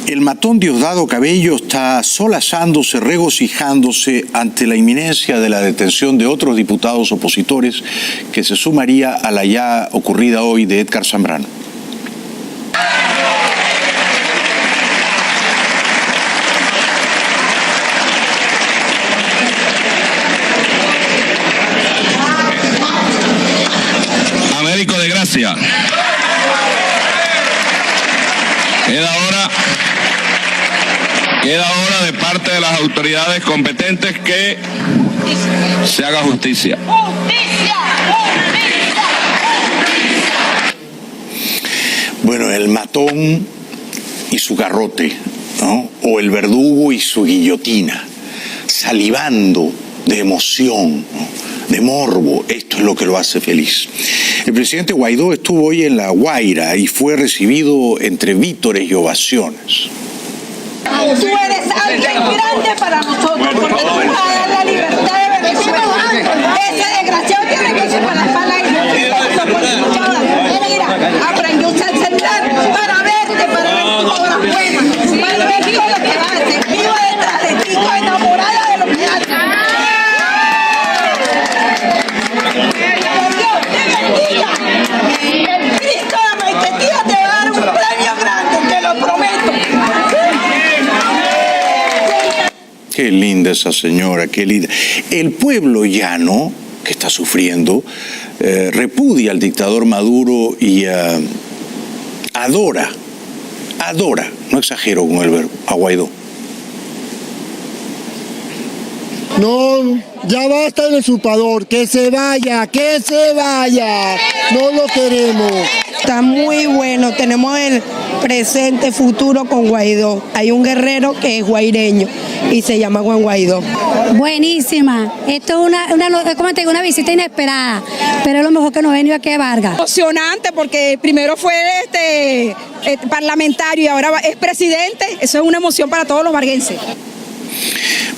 A: El matón Diosdado Cabello está solazándose, regocijándose ante la inminencia de la detención de otros diputados opositores que se sumaría a la ya ocurrida hoy de Edgar Zambrano.
N: Américo de Gracia. Queda ahora de parte de las autoridades competentes que se haga justicia.
A: Bueno, el matón y su garrote, ¿no? O el verdugo y su guillotina, salivando de emoción, ¿no? De morbo. Esto es lo que lo hace feliz. El presidente Guaidó estuvo hoy en La Guaira y fue recibido entre vítores y ovaciones.
O: Tú eres alguien grande para nosotros, porque tú vas a dar la libertad de Venezuela. Ese desgraciado tiene que irse para la espalda y mira, aprendió a usar el celular para verte, para ver tus obras buenas, para ver todo lo que haces. Vivo detrás de ti, enamorada de lo que
A: esa señora, qué linda. El pueblo llano, que está sufriendo, repudia al dictador Maduro y adora, no exagero con el verbo, a Guaidó.
P: No, ya basta del usurpador, que se vaya, no lo queremos.
O: Está muy bueno, tenemos el presente, futuro con Guaidó. Hay un guerrero que es guaireño y se llama Juan Guaidó.
Q: Buenísima, esto es una visita inesperada, pero es lo mejor que nos ha venido aquí a Vargas.
O: Emocionante porque primero fue parlamentario y ahora es presidente, eso es una emoción para todos los varguenses.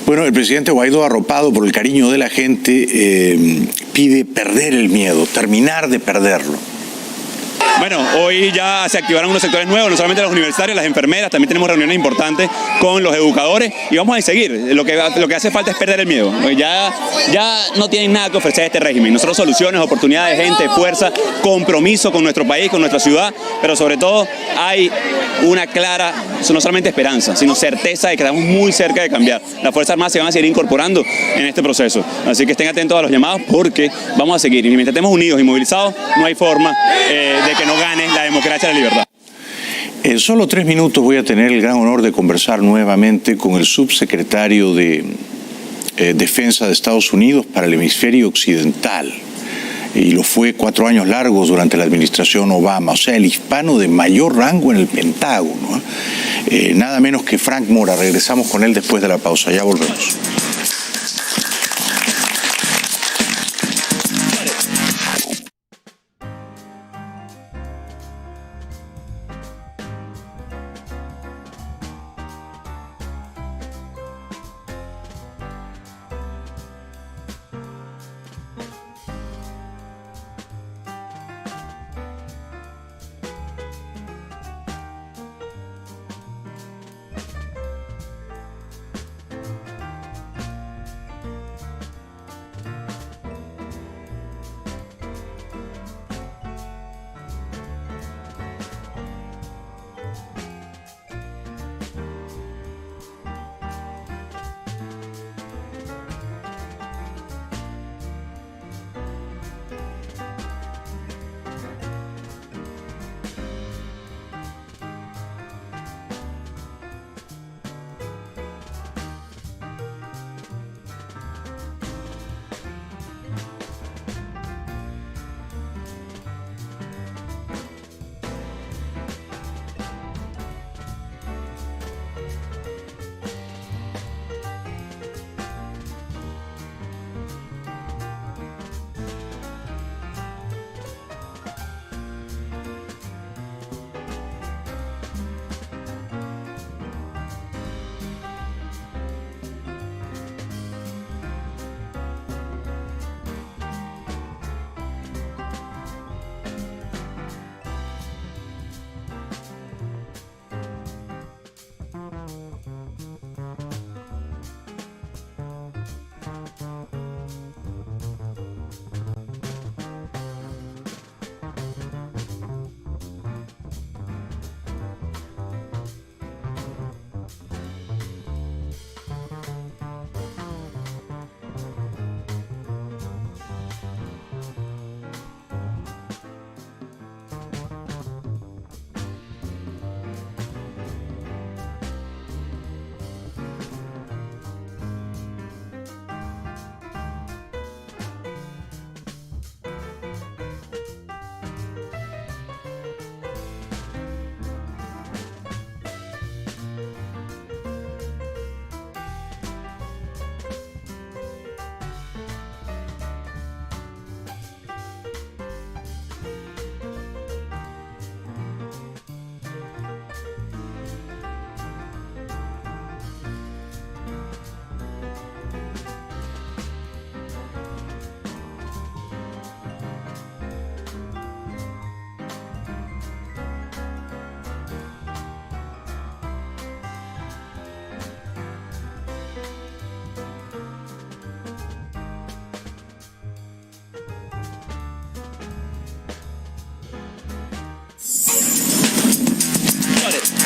A: Bueno, el presidente Guaidó, arropado por el cariño de la gente, pide perder el miedo, terminar de perderlo.
R: Bueno, hoy ya se activaron unos sectores nuevos, no solamente los universitarios, las enfermeras, también tenemos reuniones importantes con los educadores y vamos a seguir. Lo que hace falta es perder el miedo. Ya no tienen nada que ofrecer a este régimen. Nosotros soluciones, oportunidades, gente, fuerza, compromiso con nuestro país, con nuestra ciudad, pero sobre todo hay una clara, no solamente esperanza, sino certeza de que estamos muy cerca de cambiar. Las Fuerzas Armadas se van a seguir incorporando en este proceso. Así que estén atentos a los llamados porque vamos a seguir. Y mientras estemos unidos y movilizados, no hay forma de que no gane la democracia y la libertad.
A: En solo 3 minutos voy a tener el gran honor de conversar nuevamente con el subsecretario de Defensa de Estados Unidos para el hemisferio occidental. Y lo fue 4 años largos durante la administración Obama, o sea, el hispano de mayor rango en el Pentágono. Nada menos que Frank Mora. Regresamos con él después de la pausa. Ya volvemos.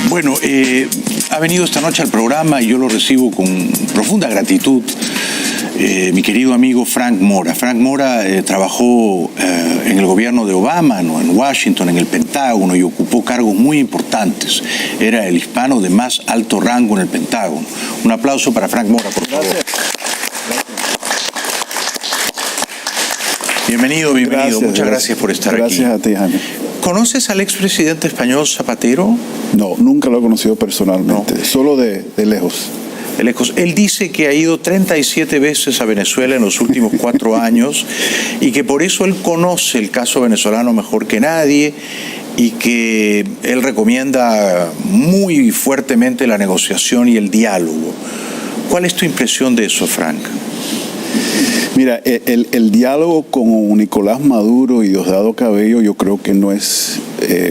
A: Bueno, ha venido esta noche al programa y yo lo recibo con profunda gratitud. Mi querido amigo Frank Mora. Frank Mora trabajó en el gobierno de Obama, ¿no? En Washington, en el Pentágono, y ocupó cargos muy importantes. Era el hispano de más alto rango en el Pentágono. Un aplauso para Frank Mora, por favor. Bienvenido. Muchas gracias por estar aquí.
S: Gracias a ti, Jaime.
A: ¿Conoces al expresidente español Zapatero?
S: No, nunca lo he conocido personalmente, solo de lejos.
A: De lejos. Él dice que ha ido 37 veces a Venezuela en los últimos 4 años y que por eso él conoce el caso venezolano mejor que nadie y que él recomienda muy fuertemente la negociación y el diálogo. ¿Cuál es tu impresión de eso, Frank?
S: Mira, el diálogo con Nicolás Maduro y Diosdado Cabello yo creo que no es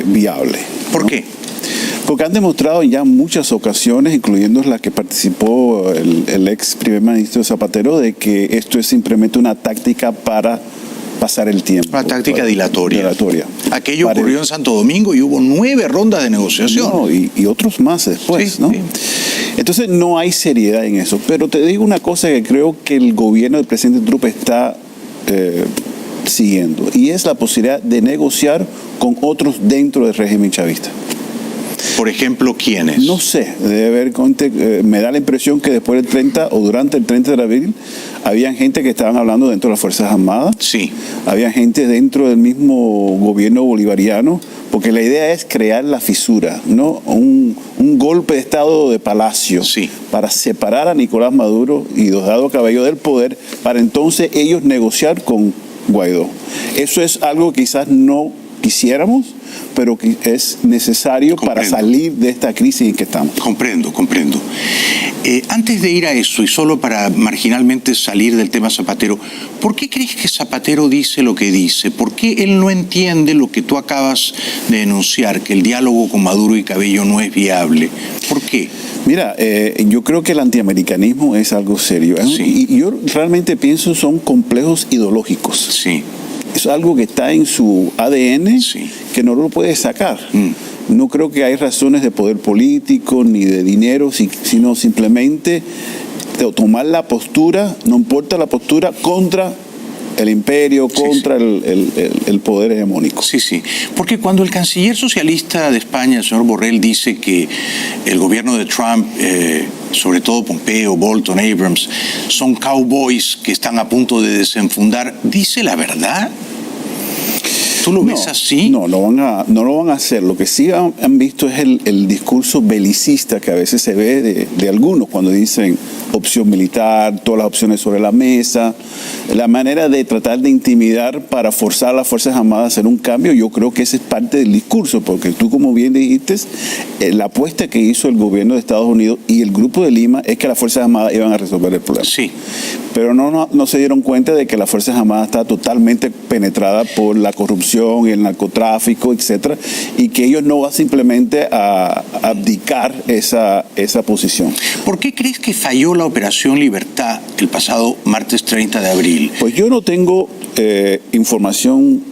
S: viable.
A: ¿Por qué?
S: Porque han demostrado ya en muchas ocasiones, incluyendo la que participó el ex primer ministro Zapatero, de que esto es simplemente una táctica para pasar el tiempo.
A: Una táctica dilatoria. Aquello ocurrió en Santo Domingo y hubo 9 rondas de negociación.
S: No, y otros más después,
A: sí,
S: ¿no?
A: Sí.
S: Entonces no hay seriedad en eso. Pero te digo una cosa que creo que el gobierno del presidente Trump está siguiendo, y es la posibilidad de negociar con otros dentro del régimen chavista.
A: Por ejemplo, ¿quiénes?
S: No sé, debe haber, me da la impresión que después del 30 o durante el 30 de abril había gente que estaban hablando dentro de las Fuerzas Armadas.
A: Sí.
S: Había gente dentro del mismo gobierno bolivariano, porque la idea es crear la fisura, ¿no? Un golpe de estado de palacio,
A: sí,
S: para separar a Nicolás Maduro y Diosdado Cabello del poder, para entonces ellos negociar con Guaidó. Eso es algo que quizás no quisiéramos, pero que es necesario para salir de esta crisis en que estamos.
A: Comprendo. Antes de ir a eso, y solo para marginalmente salir del tema Zapatero, ¿por qué crees que Zapatero dice lo que dice? ¿Por qué él no entiende lo que tú acabas de denunciar, que el diálogo con Maduro y Cabello no es viable? ¿Por qué?
S: Mira, yo creo que el antiamericanismo es algo serio.
A: Sí.
S: Y yo realmente pienso son complejos ideológicos.
A: Sí.
S: Es algo que está en su ADN, que no lo puede sacar. No creo que hay razones de poder político ni de dinero, sino simplemente de tomar la postura, no importa la postura, contra el imperio, contra el poder hegemónico.
A: Sí. Porque cuando el canciller socialista de España, el señor Borrell, dice que el gobierno de Trump, sobre todo Pompeo, Bolton, Abrams, son cowboys que están a punto de desenfundar, ¿dice la verdad? ¿Tú lo ves así?
S: No lo van a hacer. Lo que sí han visto es el discurso belicista que a veces se ve de algunos cuando dicen opción militar, todas las opciones sobre la mesa, la manera de tratar de intimidar para forzar a las Fuerzas Armadas a hacer un cambio. Yo creo que ese es parte del discurso, porque tú, como bien dijiste, la apuesta que hizo el gobierno de Estados Unidos y el Grupo de Lima es que las Fuerzas Armadas iban a resolver el problema.
A: Sí.
S: Pero no se dieron cuenta de que las Fuerzas Armadas está totalmente penetrada por la corrupción, el narcotráfico, etcétera, y que ellos no van simplemente a abdicar esa posición.
A: ¿Por qué crees que falló la Operación Libertad el pasado martes 30 de abril?
S: Pues yo no tengo información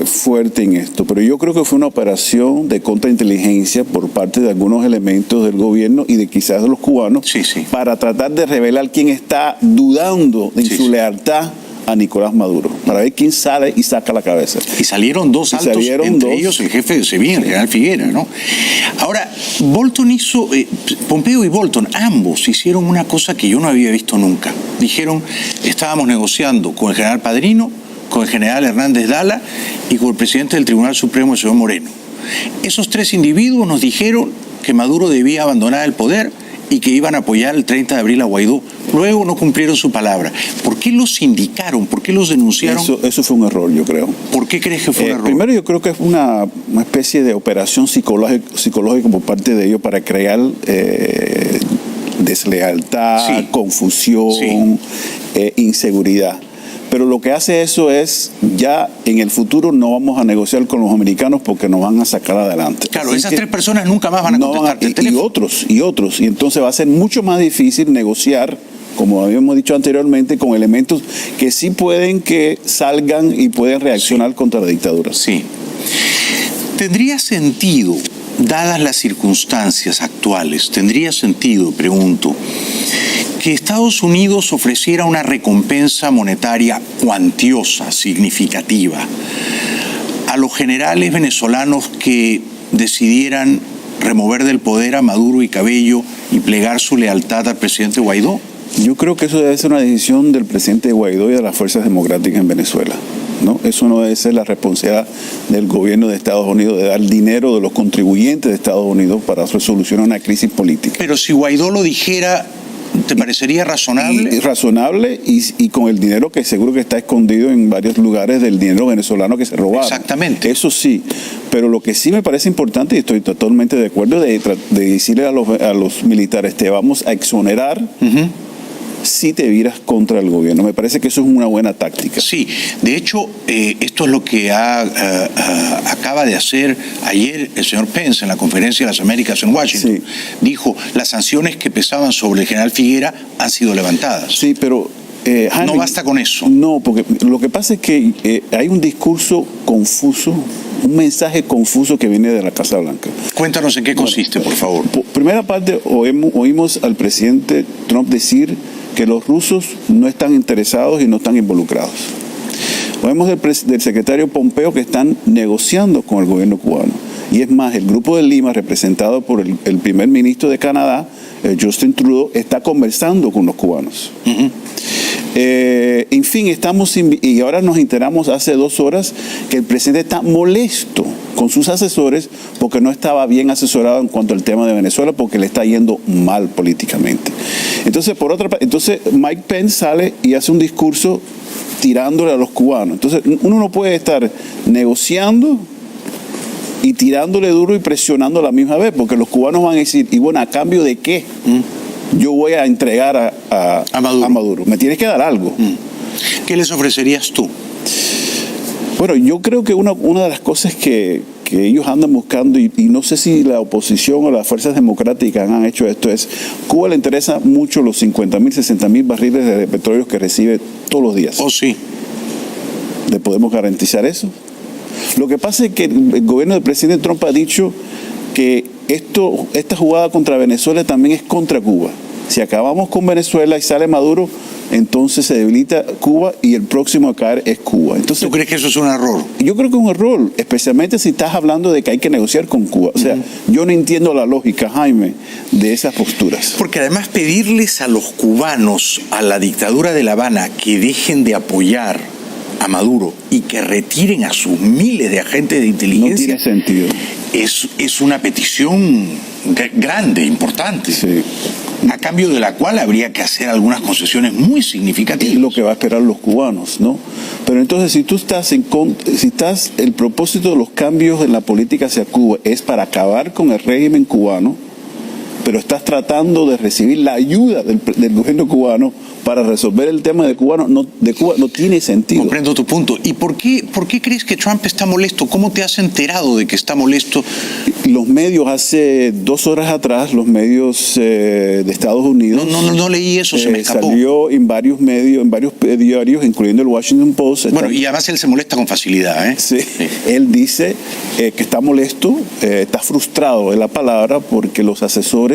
S: fuerte en esto, pero yo creo que fue una operación de contrainteligencia por parte de algunos elementos del gobierno y de quizás de los cubanos, para tratar de revelar quién está dudando de su lealtad a Nicolás Maduro, para ver quién sale y saca la cabeza.
A: Y salieron dos altos, entre ellos el jefe de SEBIN, el general Figuera, ¿no? Ahora, Bolton hizo, Pompeo y Bolton, ambos hicieron una cosa que yo no había visto nunca. Dijeron, estábamos negociando con el general Padrino, con el general Hernández Dala y con el presidente del Tribunal Supremo, el señor Moreno. Esos 3 individuos nos dijeron que Maduro debía abandonar el poder y que iban a apoyar el 30 de abril a Guaidó. Luego no cumplieron su palabra. ¿Por qué los sindicaron? ¿Por qué los denunciaron?
S: Eso fue un error, yo creo.
A: ¿Por qué crees que fue un error?
S: Primero, yo creo que es una especie de operación psicológica por parte de ellos para crear deslealtad, confusión, inseguridad. Pero lo que hace eso es, ya en el futuro no vamos a negociar con los americanos porque nos van a sacar adelante.
A: Claro, esas 3 personas nunca más van a contestarte el teléfono.
S: Y otros. Y entonces va a ser mucho más difícil negociar, como habíamos dicho anteriormente, con elementos que sí pueden que salgan y pueden reaccionar contra la dictadura.
A: Sí. ¿Tendría sentido dadas las circunstancias actuales, ¿tendría sentido, pregunto, que Estados Unidos ofreciera una recompensa monetaria cuantiosa, significativa, a los generales venezolanos que decidieran remover del poder a Maduro y Cabello y plegar su lealtad al presidente Guaidó?
S: Yo creo que eso debe ser una decisión del presidente Guaidó y de las fuerzas democráticas en Venezuela, ¿no? Eso no debe ser la responsabilidad del gobierno de Estados Unidos de dar dinero de los contribuyentes de Estados Unidos para solucionar una crisis política.
A: Pero si Guaidó lo dijera, ¿te parecería razonable?
S: Razonable y con el dinero que seguro que está escondido en varios lugares del dinero venezolano que se robaron.
A: Exactamente.
S: Eso sí, pero lo que sí me parece importante, y estoy totalmente de acuerdo, de decirle a los militares, te vamos a exonerar si te viras contra el gobierno. Me parece que eso es una buena táctica.
A: Sí, de hecho, esto es lo que acaba de hacer ayer el señor Pence en la Conferencia de las Américas en Washington. Sí. Dijo, las sanciones que pesaban sobre el general Figuera han sido levantadas.
S: Sí, pero Jaime,
A: no basta con eso.
S: No, porque lo que pasa es que hay un discurso confuso, un mensaje confuso que viene de la Casa Blanca.
A: Cuéntanos en qué consiste, por favor.
S: Primera parte, oímos al presidente Trump decir que los rusos no están interesados y no están involucrados. Oímos del secretario Pompeo que están negociando con el gobierno cubano. Y es más, el grupo de Lima, representado por el primer ministro de Canadá, Justin Trudeau, está conversando con los cubanos. En fin, y ahora nos enteramos hace 2 horas que el presidente está molesto con sus asesores porque no estaba bien asesorado en cuanto al tema de Venezuela, porque le está yendo mal políticamente. Entonces, por otra parte, Mike Pence sale y hace un discurso tirándole a los cubanos. Entonces, uno no puede estar negociando y tirándole duro y presionando a la misma vez, porque los cubanos van a decir, y bueno, ¿a cambio de qué? Yo voy a entregar a Maduro. Me tienes que dar algo.
A: ¿Qué les ofrecerías tú?
S: Bueno, yo creo que una de las cosas que ellos andan buscando, y no sé si la oposición o las fuerzas democráticas han hecho esto, es Cuba le interesa mucho los 50,000, 60,000 barriles de petróleo que recibe todos los días.
A: Oh, sí.
S: ¿Le podemos garantizar eso? Lo que pasa es que el gobierno del presidente Trump ha dicho que esta jugada contra Venezuela también es contra Cuba. Si acabamos con Venezuela y sale Maduro, entonces se debilita Cuba y el próximo a caer es Cuba. Entonces,
A: ¿tú crees que eso es un error?
S: Yo creo que es un error, especialmente si estás hablando de que hay que negociar con Cuba. O sea, yo no entiendo la lógica, Jaime, de esas posturas.
A: Porque además pedirles a los cubanos, a la dictadura de La Habana, que dejen de apoyar a Maduro y que retiren a sus miles de agentes de inteligencia,
S: no tiene sentido.
A: Es una petición grande, importante. Sí. A cambio de la cual habría que hacer algunas concesiones muy significativas.
S: Es lo que va a esperar los cubanos, ¿no? Pero entonces, si tú estás el propósito de los cambios en la política hacia Cuba es para acabar con el régimen cubano, pero estás tratando de recibir la ayuda del gobierno cubano para resolver el tema de Cuba, no tiene sentido.
A: Comprendo tu punto. ¿Y por qué crees que Trump está molesto? ¿Cómo te has enterado de que está molesto?
S: Los medios, hace 2 horas atrás, los medios de Estados Unidos...
A: No leí eso, se me escapó.
S: Salió en varios medios, en varios diarios, incluyendo el Washington Post.
A: Bueno, y además él se molesta con facilidad, ¿eh?
S: Sí. Él dice que está molesto, está frustrado, es la palabra, porque los asesores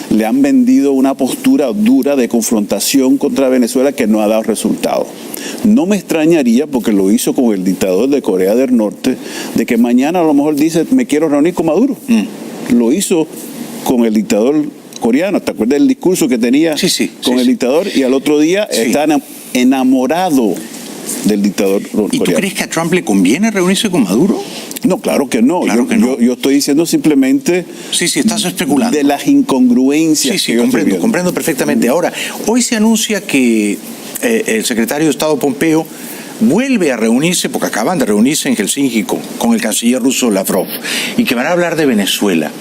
S: le han vendido una postura dura de confrontación contra Venezuela que no ha dado resultado. No me extrañaría, porque lo hizo con el dictador de Corea del Norte, de que mañana a lo mejor dice, me quiero reunir con Maduro. Lo hizo con el dictador coreano. ¿Te acuerdas del discurso que tenía con el dictador? Y al otro día está enamorado del dictador coreano.
A: ¿Y tú crees que a Trump le conviene reunirse con Maduro?
S: No, claro que no. Yo estoy diciendo simplemente...
A: Sí, estás especulando.
S: De las incongruencias.
A: Sí, comprendo perfectamente. Ahora, hoy se anuncia que el secretario de Estado Pompeo vuelve a reunirse, porque acaban de reunirse en Helsinki con el canciller ruso Lavrov, y que van a hablar de Venezuela.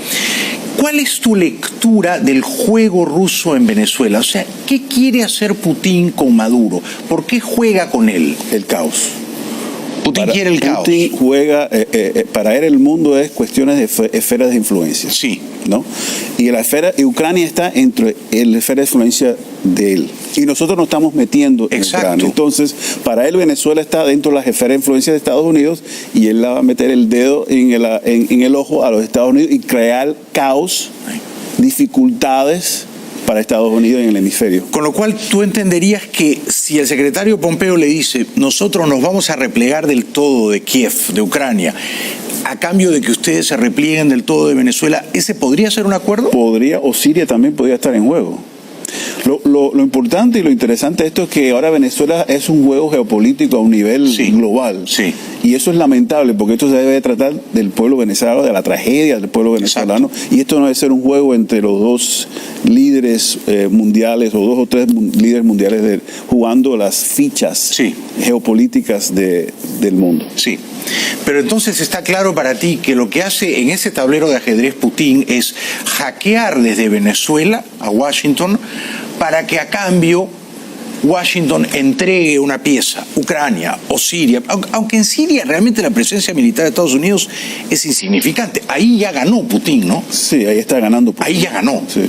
A: ¿Cuál es tu lectura del juego ruso en Venezuela? O sea, ¿qué quiere hacer Putin con Maduro? ¿Por qué juega con él?
S: El caos.
A: Putin quiere el caos.
S: Putin juega, para él el mundo es cuestiones de esferas de influencia.
A: Sí.
S: ¿No? Y Ucrania está entre la esfera de influencia de él. Y nosotros nos estamos metiendo en Ucrania. Entonces, para él Venezuela está dentro de las esferas de influencia de Estados Unidos y él va a meter el dedo en el ojo a los Estados Unidos y crear caos, dificultades para Estados Unidos en el hemisferio.
A: Con lo cual tú entenderías que si el secretario Pompeo le dice nosotros nos vamos a replegar del todo de Kiev, de Ucrania, a cambio de que ustedes se replieguen del todo de Venezuela, ¿ese podría ser un acuerdo?
S: Podría, o Siria también podría estar en juego. Lo importante y lo interesante de esto es que ahora Venezuela es un juego geopolítico a un nivel global.
A: Sí.
S: Y eso es lamentable porque esto se debe tratar del pueblo venezolano, de la tragedia del pueblo venezolano. Exacto. Y esto no debe ser un juego entre los dos líderes mundiales o dos o tres líderes mundiales jugando las fichas geopolíticas del mundo.
A: Sí. Pero entonces está claro para ti que lo que hace en ese tablero de ajedrez Putin es hackear desde Venezuela a Washington para que a cambio Washington entregue una pieza, Ucrania o Siria, aunque en Siria realmente la presencia militar de Estados Unidos es insignificante. Ahí ya ganó Putin, ¿no?
S: Sí, ahí está ganando Putin.
A: Ahí ya ganó.
S: Sí.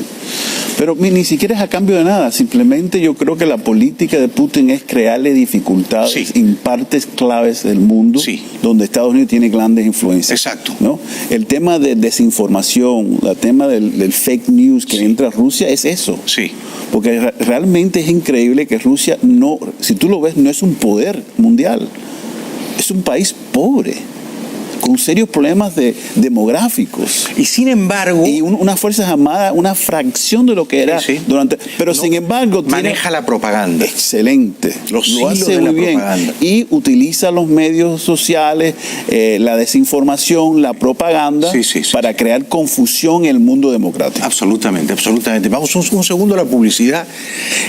S: Pero ni siquiera es a cambio de nada, simplemente yo creo que la política de Putin es crearle dificultades en partes claves del mundo donde Estados Unidos tiene grandes influencias.
A: Exacto.
S: ¿No? El tema de desinformación, el tema del fake news que entra a Rusia es eso.
A: Sí.
S: Porque realmente es increíble que Rusia no, si tú lo ves, no es un poder mundial, es un país pobre, con serios problemas demográficos.
A: Y sin embargo...
S: Y unas fuerzas armadas, una fracción de lo que era durante... Pero sin embargo...
A: Maneja la propaganda.
S: Excelente.
A: Lo hace muy bien. Propaganda.
S: Y utiliza los medios sociales, la desinformación, la propaganda, para crear confusión en el mundo democrático.
A: Absolutamente, absolutamente. Vamos un segundo a la publicidad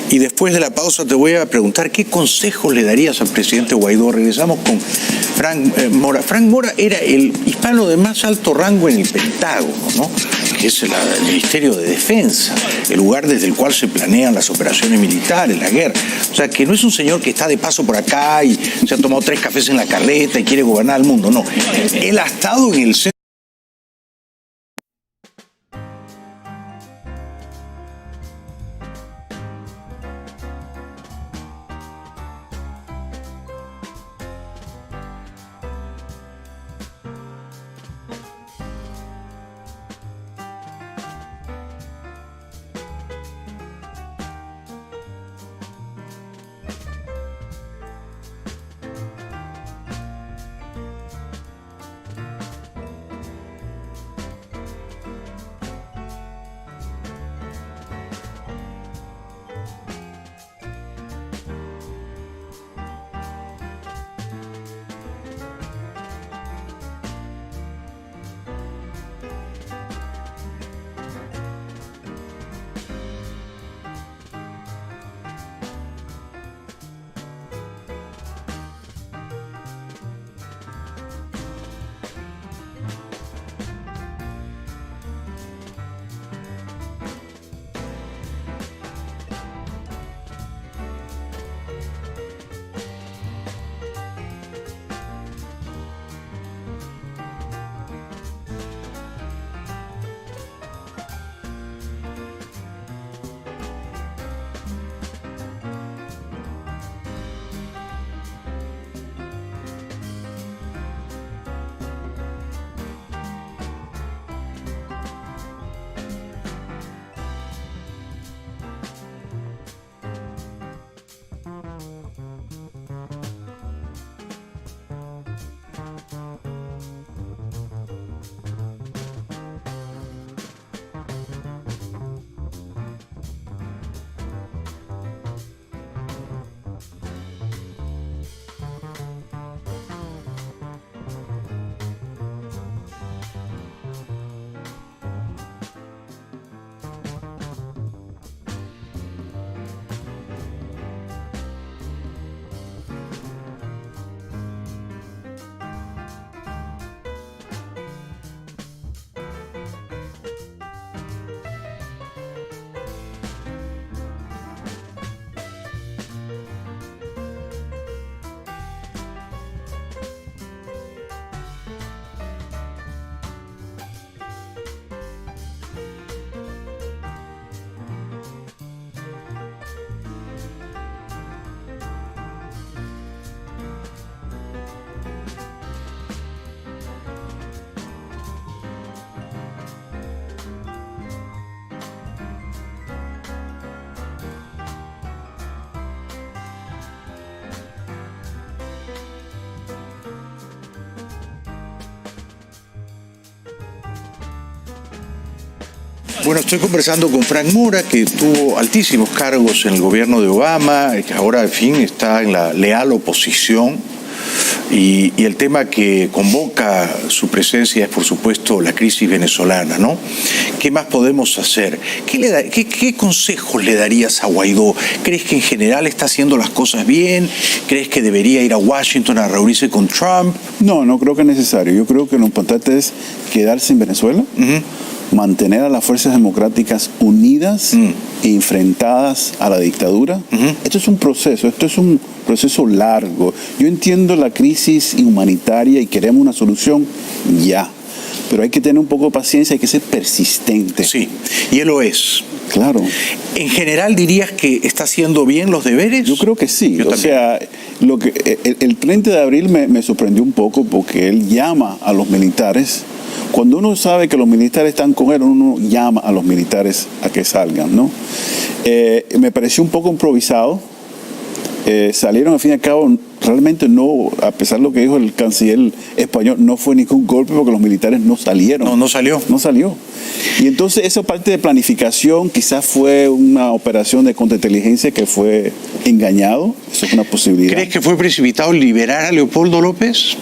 A: y después de la pausa te voy a preguntar qué consejos le darías al presidente Guaidó. Regresamos con Frank Mora. Frank Mora era el hispano de más alto rango en el Pentágono, ¿no? Que es el Ministerio de Defensa, el lugar desde el cual se planean las operaciones militares, la guerra. O sea, que no es un señor que está de paso por acá y se ha tomado 3 cafés en la carreta y quiere gobernar el mundo, no. Él ha estado en el centro. Bueno, estoy conversando con Frank Mora, que tuvo altísimos cargos en el gobierno de Obama, que ahora, en fin, está en la leal oposición. Y el tema que convoca su presencia es, por supuesto, la crisis venezolana, ¿no? ¿Qué más podemos hacer? ¿Qué consejos le darías a Guaidó? ¿Crees que en general está haciendo las cosas bien? ¿Crees que debería ir a Washington a reunirse con Trump?
S: No creo que es necesario. Yo creo que lo importante es quedarse en Venezuela, mantener a las fuerzas democráticas unidas e enfrentadas a la dictadura. Esto es un proceso largo. Yo entiendo la crisis humanitaria y queremos una solución ya, pero hay que tener un poco de paciencia, hay que ser persistente.
A: Sí, y él lo es.
S: Claro.
A: ¿En general dirías que está haciendo bien los deberes?
S: Yo creo que sí.
A: Yo también.
S: Sea, el 30 de abril me sorprendió un poco porque él llama a los militares. Cuando uno sabe que los militares están con él, uno llama a los militares a que salgan, ¿no? Me pareció un poco improvisado. Salieron, al fin y al cabo, realmente no, a pesar de lo que dijo el canciller español, no fue ningún golpe porque los militares no salieron.
A: No salió.
S: No salió. Y entonces esa parte de planificación quizás fue una operación de contrainteligencia que fue engañado. Eso es una posibilidad.
A: ¿Crees que fue precipitado liberar a Leopoldo López?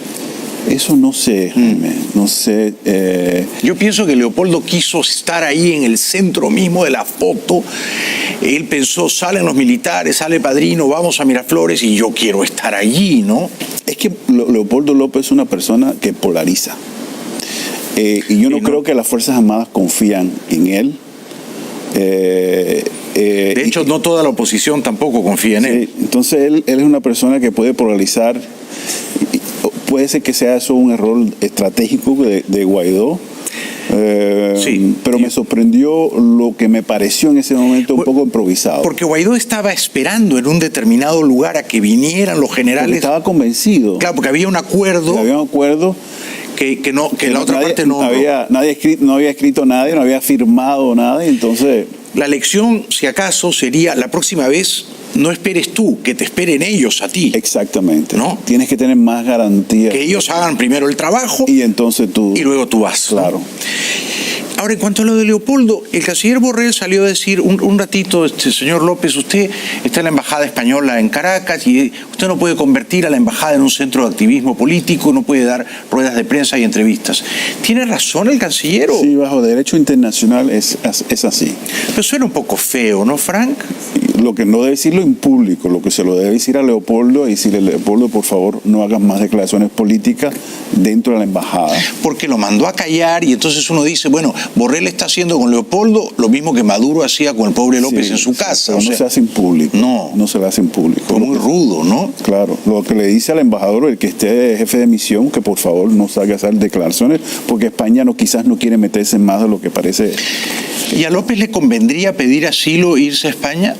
S: Eso no sé, no sé.
A: Yo pienso que Leopoldo quiso estar ahí en el centro mismo de la foto. Él pensó, salen los militares, sale Padrino, vamos a Miraflores y yo quiero estar allí, ¿no?
S: Es que Leopoldo López es una persona que polariza. Y yo no creo que las Fuerzas Armadas confían en él.
A: De hecho, no toda la oposición tampoco confía en él.
S: Entonces él es una persona que puede polarizar. Puede ser que sea eso un error estratégico de Guaidó. Pero me sorprendió lo que me pareció en ese momento un poco improvisado.
A: Porque Guaidó estaba esperando en un determinado lugar a que vinieran los generales.
S: Porque estaba convencido.
A: Claro, porque había un acuerdo. Que la otra parte no
S: había escrito nadie, no había firmado nada, y entonces
A: la lección, si acaso, sería la próxima vez no esperes tú, que te esperen ellos a ti.
S: Exactamente.
A: ¿No?
S: Tienes que tener más garantía.
A: Que ellos hagan primero el trabajo
S: y entonces tú.
A: Y luego tú vas.
S: Claro.
A: ¿No? Ahora, en cuanto a lo de Leopoldo, el canciller Borrell salió a decir un ratito, señor López, usted está en la embajada española en Caracas y usted no puede convertir a la embajada en un centro de activismo político, no puede dar ruedas de prensa y entrevistas. ¿Tiene razón el canciller?
S: Sí, bajo derecho internacional es así.
A: Pero suena un poco feo, ¿no, Frank?
S: Lo que no debe decirlo en público, lo que se lo debe decir a Leopoldo y decirle, Leopoldo, por favor, no hagas más declaraciones políticas dentro de la embajada.
A: Porque lo mandó a callar y entonces uno dice, bueno, Borrell está haciendo con Leopoldo lo mismo que Maduro hacía con el pobre López en su casa.
S: Pero no se hace en público.
A: No
S: se lo hace en público.
A: Fue muy rudo, ¿no?
S: Claro. Lo que le dice al embajador, el que esté jefe de misión, que por favor no salga a hacer declaraciones, porque España quizás no quiere meterse en más de lo que parece.
A: ¿Y a López le convendría pedir asilo e irse a España?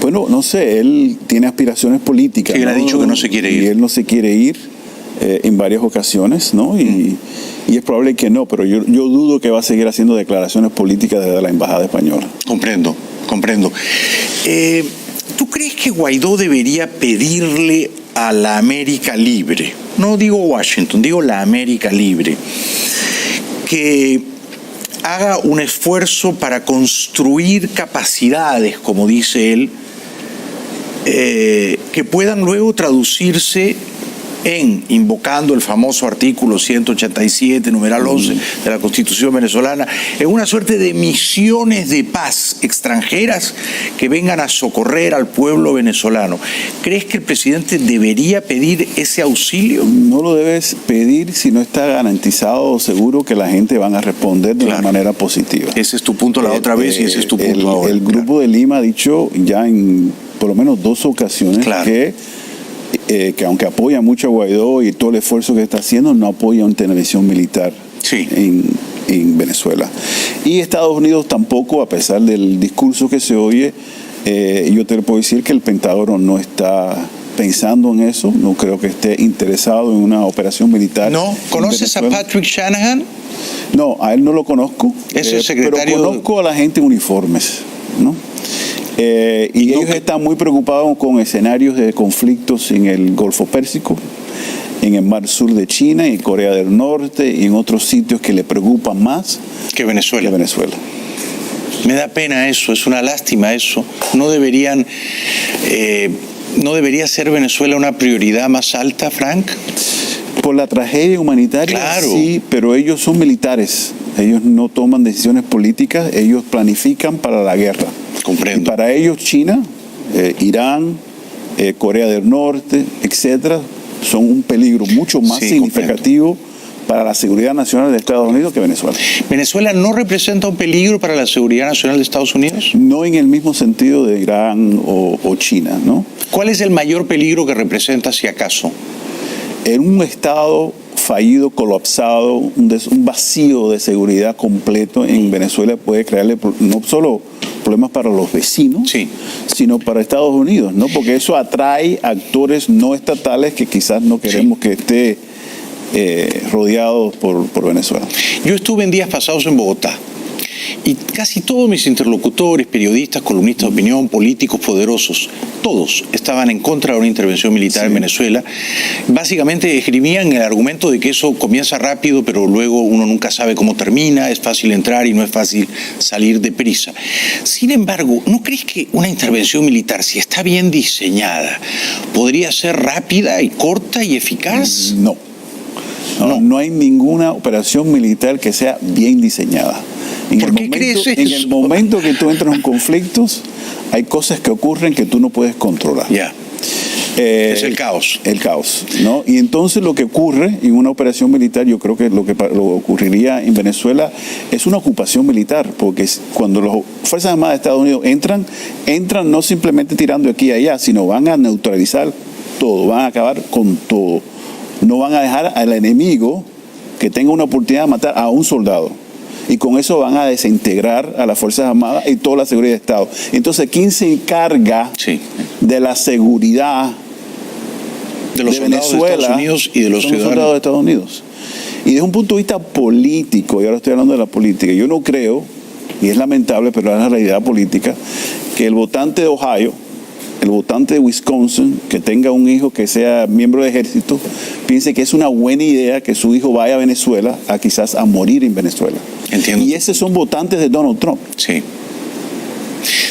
S: Bueno, no sé, él tiene aspiraciones políticas.
A: Sí, él ha dicho que no se quiere ir.
S: Y él no se quiere ir en varias ocasiones, ¿no? Y es probable que no, pero yo dudo que va a seguir haciendo declaraciones políticas desde la embajada española.
A: Comprendo. ¿Tú crees que Guaidó debería pedirle a la América Libre, no digo Washington, digo la América Libre, que haga un esfuerzo para construir capacidades, como dice él, que puedan luego traducirse en, invocando el famoso artículo 187, numeral 11 de la Constitución venezolana, en una suerte de misiones de paz extranjeras que vengan a socorrer al pueblo venezolano? ¿Crees que el presidente debería pedir ese auxilio?
S: No lo debes pedir si no está garantizado o seguro que la gente van a responder de una manera positiva.
A: Ese es tu punto la otra vez y ese es tu punto ahora.
S: El Grupo de Lima ha dicho ya en por lo menos 2 ocasiones que aunque apoya mucho a Guaidó y todo el esfuerzo que está haciendo, no apoya una intervención militar en Venezuela. Y Estados Unidos tampoco, a pesar del discurso que se oye, yo te puedo decir que el Pentágono no está pensando en eso, no creo que esté interesado en una operación militar.
A: ¿No? ¿Conoces a Patrick Shanahan?
S: No, a él no lo conozco.
A: Es el secretario.
S: Pero conozco a la gente en uniformes, ¿no? Y ellos están muy preocupados con escenarios de conflictos en el Golfo Pérsico en el Mar Sur de China, en Corea del Norte y en otros sitios que le preocupan más
A: que Venezuela.
S: Me
A: da pena eso, es una lástima eso. No debería ser Venezuela una prioridad más alta, Frank.
S: Por la tragedia humanitaria,
A: claro.
S: Sí, pero ellos son militares. Ellos no toman decisiones políticas, ellos planifican para la guerra.
A: Comprendo.
S: Y para ellos China, Irán, Corea del Norte, etcétera, son un peligro mucho más significativo para la seguridad nacional de Estados Unidos que Venezuela.
A: ¿Venezuela no representa un peligro para la seguridad nacional de Estados Unidos?
S: No en el mismo sentido de Irán o China, ¿no?
A: ¿Cuál es el mayor peligro que representa, si acaso?
S: En un estado fallido, colapsado, un vacío de seguridad completo en Venezuela puede crearle no solo problemas para los vecinos, sino para Estados Unidos, ¿no? Porque eso atrae actores no estatales que quizás no queremos que esté rodeados por Venezuela.
A: Yo estuve en días pasados en Bogotá y casi todos mis interlocutores, periodistas, columnistas de opinión, políticos poderosos, todos estaban en contra de una intervención militar en Venezuela. Básicamente esgrimían el argumento de que eso comienza rápido, pero luego uno nunca sabe cómo termina, es fácil entrar y no es fácil salir deprisa. Sin embargo, ¿no crees que una intervención militar, si está bien diseñada, podría ser rápida y corta y eficaz?
S: No hay ninguna operación militar que sea bien diseñada. En el momento que tú entras en conflictos, hay cosas que ocurren que tú no puedes controlar.
A: Es el caos.
S: El caos, ¿no? Y entonces lo que ocurre en una operación militar, yo creo que lo ocurriría en Venezuela es una ocupación militar, porque cuando las Fuerzas Armadas de Estados Unidos entran no simplemente tirando aquí y allá, sino van a neutralizar todo, van a acabar con todo. No van a dejar al enemigo que tenga una oportunidad de matar a un soldado. Y con eso van a desintegrar a las Fuerzas Armadas y toda la seguridad de Estado. Entonces, ¿quién se encarga de la seguridad
A: de los soldados de Estados Unidos y de los ciudadanos?
S: Soldados de Estados Unidos. Y desde un punto de vista político, y ahora estoy hablando de la política, yo no creo, y es lamentable, pero es la realidad política, que el votante de Ohio, el votante de Wisconsin, que tenga un hijo que sea miembro del ejército, piense que es una buena idea que su hijo vaya a Venezuela quizás a morir en Venezuela.
A: Entiendo.
S: Y esos son votantes de Donald Trump.
A: Sí.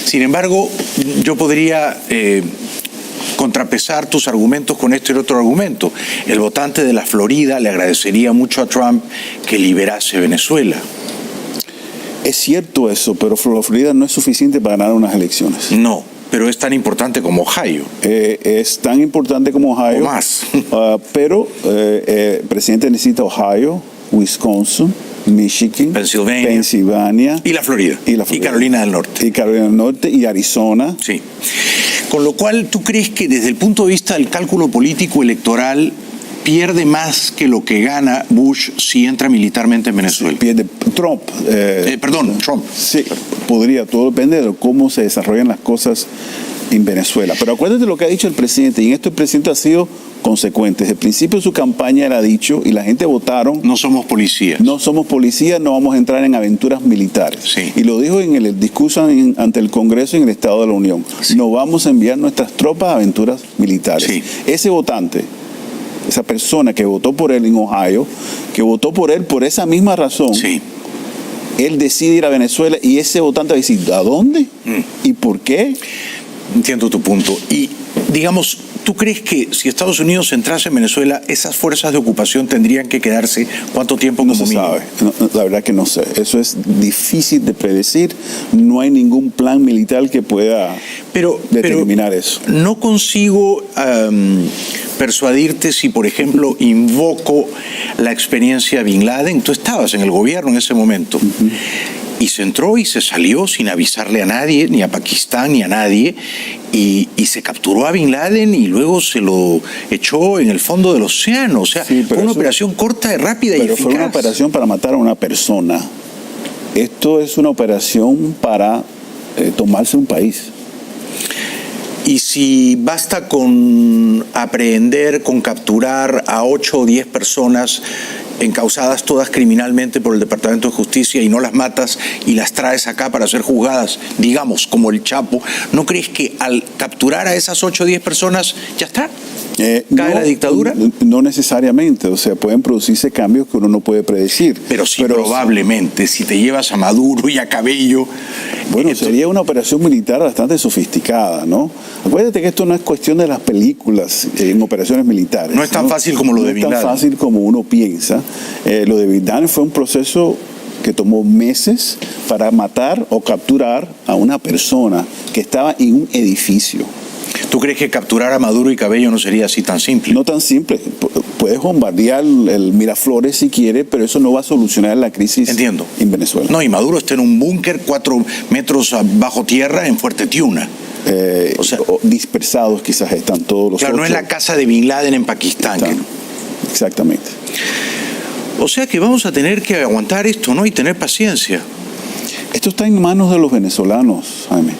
A: Sin embargo, yo podría contrapesar tus argumentos con este y otro argumento. El votante de la Florida le agradecería mucho a Trump que liberase Venezuela.
S: Es cierto eso, pero la Florida no es suficiente para ganar unas elecciones.
A: No, pero es tan importante como Ohio.
S: Es tan importante como Ohio.
A: O más.
S: Pero el presidente necesita Ohio, Wisconsin, Michigan, Pensilvania
A: y la Florida. Y Carolina del Norte.
S: Y Carolina del Norte y Arizona.
A: Sí. Con lo cual, ¿tú crees que desde el punto de vista del cálculo político electoral pierde más que lo que gana Bush si entra militarmente en Venezuela?
S: Sí, pierde Trump.
A: Trump.
S: Sí, podría. Todo depende de cómo se desarrollan las cosas en Venezuela. Pero acuérdate lo que ha dicho el presidente, y en esto el presidente ha sido consecuente. Desde el principio de su campaña él ha dicho, y la gente votaron...
A: No somos policías.
S: No somos policías, no vamos a entrar en aventuras militares.
A: Sí.
S: Y lo dijo en el discurso ante el Congreso y en el Estado de la Unión. Sí. No vamos a enviar nuestras tropas a aventuras militares.
A: Sí.
S: Ese votante, esa persona que votó por él en Ohio, que votó por él por esa misma razón, él decide ir a Venezuela y ese votante va a decir, ¿a dónde? ¿Y por qué?
A: Entiendo tu punto. Y, digamos, ¿tú crees que si Estados Unidos entrase en Venezuela, esas fuerzas de ocupación tendrían que quedarse cuánto tiempo como mínimo?
S: No se sabe. La verdad que no sé. Eso es difícil de predecir. No hay ningún plan militar que pueda determinar eso.
A: No consigo persuadirte si, por ejemplo, invoco la experiencia de Bin Laden. Tú estabas en el gobierno en ese momento. Y se entró y se salió sin avisarle a nadie, ni a Pakistán, ni a nadie, y se capturó a Bin Laden y luego se lo echó en el fondo del océano. O sea, fue una operación corta, rápida y eficaz.
S: Pero fue una operación para matar a una persona. Esto es una operación para tomarse un país.
A: Y si basta con aprehender, con capturar a 8 o 10 personas encausadas todas criminalmente por el Departamento de Justicia y no las matas y las traes acá para ser juzgadas, digamos, como el Chapo, ¿no crees que al capturar a esas 8 o 10 personas ya está? ¿Cae la dictadura?
S: No necesariamente, o sea, pueden producirse cambios que uno no puede predecir.
A: Pero sí, probablemente, si te llevas a Maduro y a Cabello...
S: Bueno, sería una operación militar bastante sofisticada, ¿no? Acuérdate que esto no es cuestión de las películas en operaciones militares.
A: No es tan fácil como lo de Bin Laden.
S: No es tan fácil como uno piensa. Lo de Bin Laden fue un proceso que tomó meses para matar o capturar a una persona que estaba en un edificio.
A: ¿Tú crees que capturar a Maduro y Cabello no sería así tan simple?
S: No tan simple. Puedes bombardear el Miraflores si quieres, pero eso no va a solucionar la crisis en Venezuela.
A: No, y Maduro está en un búnker 4 metros bajo tierra en Fuerte Tiuna.
S: O sea, dispersados quizás están todos los
A: Claro, no es la casa de Bin Laden en Pakistán.
S: Exactamente.
A: O sea que vamos a tener que aguantar esto, ¿no? Y tener paciencia.
S: Esto está en manos de los venezolanos, Jaime.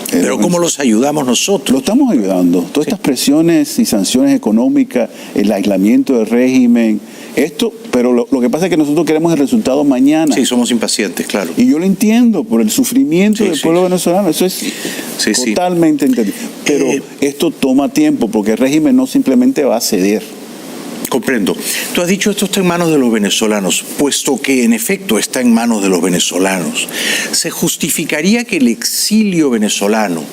A: Pero ¿cómo los ayudamos nosotros?
S: Lo estamos ayudando. Todas estas presiones y sanciones económicas, el aislamiento del régimen, pero lo que pasa es que nosotros queremos el resultado mañana.
A: Sí, somos impacientes, claro.
S: Y yo lo entiendo por el sufrimiento del pueblo venezolano, eso es totalmente entendido. Pero esto toma tiempo porque el régimen no simplemente va a ceder.
A: Comprendo. Tú has dicho esto está en manos de los venezolanos, puesto que en efecto está en manos de los venezolanos. ¿Se justificaría que el exilio venezolano,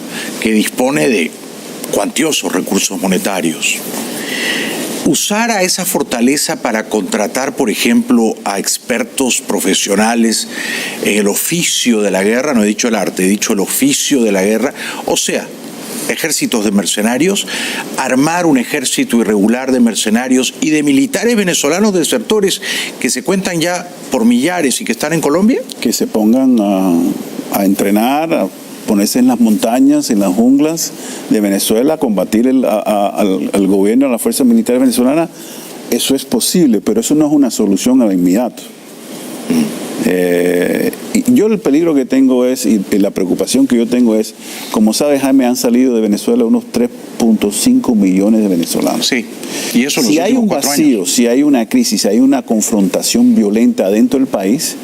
A: que dispone de cuantiosos recursos monetarios, usara esa fortaleza para contratar, por ejemplo, a expertos profesionales en el oficio de la guerra? No he dicho el arte, he dicho el oficio de la guerra. O sea, ejércitos de mercenarios, armar un ejército irregular de mercenarios y de militares venezolanos desertores que se cuentan ya por millares y que están en Colombia?
S: Que se pongan a entrenar, a ponerse en las montañas, en las junglas de Venezuela, a combatir al gobierno, a las fuerzas militares venezolanas. Eso es posible, pero eso no es una solución al inmediato. Y yo el peligro que tengo es, y la preocupación que yo tengo es, como sabes, Jaime, han salido de Venezuela unos 3.5 millones de venezolanos.
A: Sí, y eso
S: si hay un vacío, si hay una crisis, si hay una confrontación violenta dentro del país,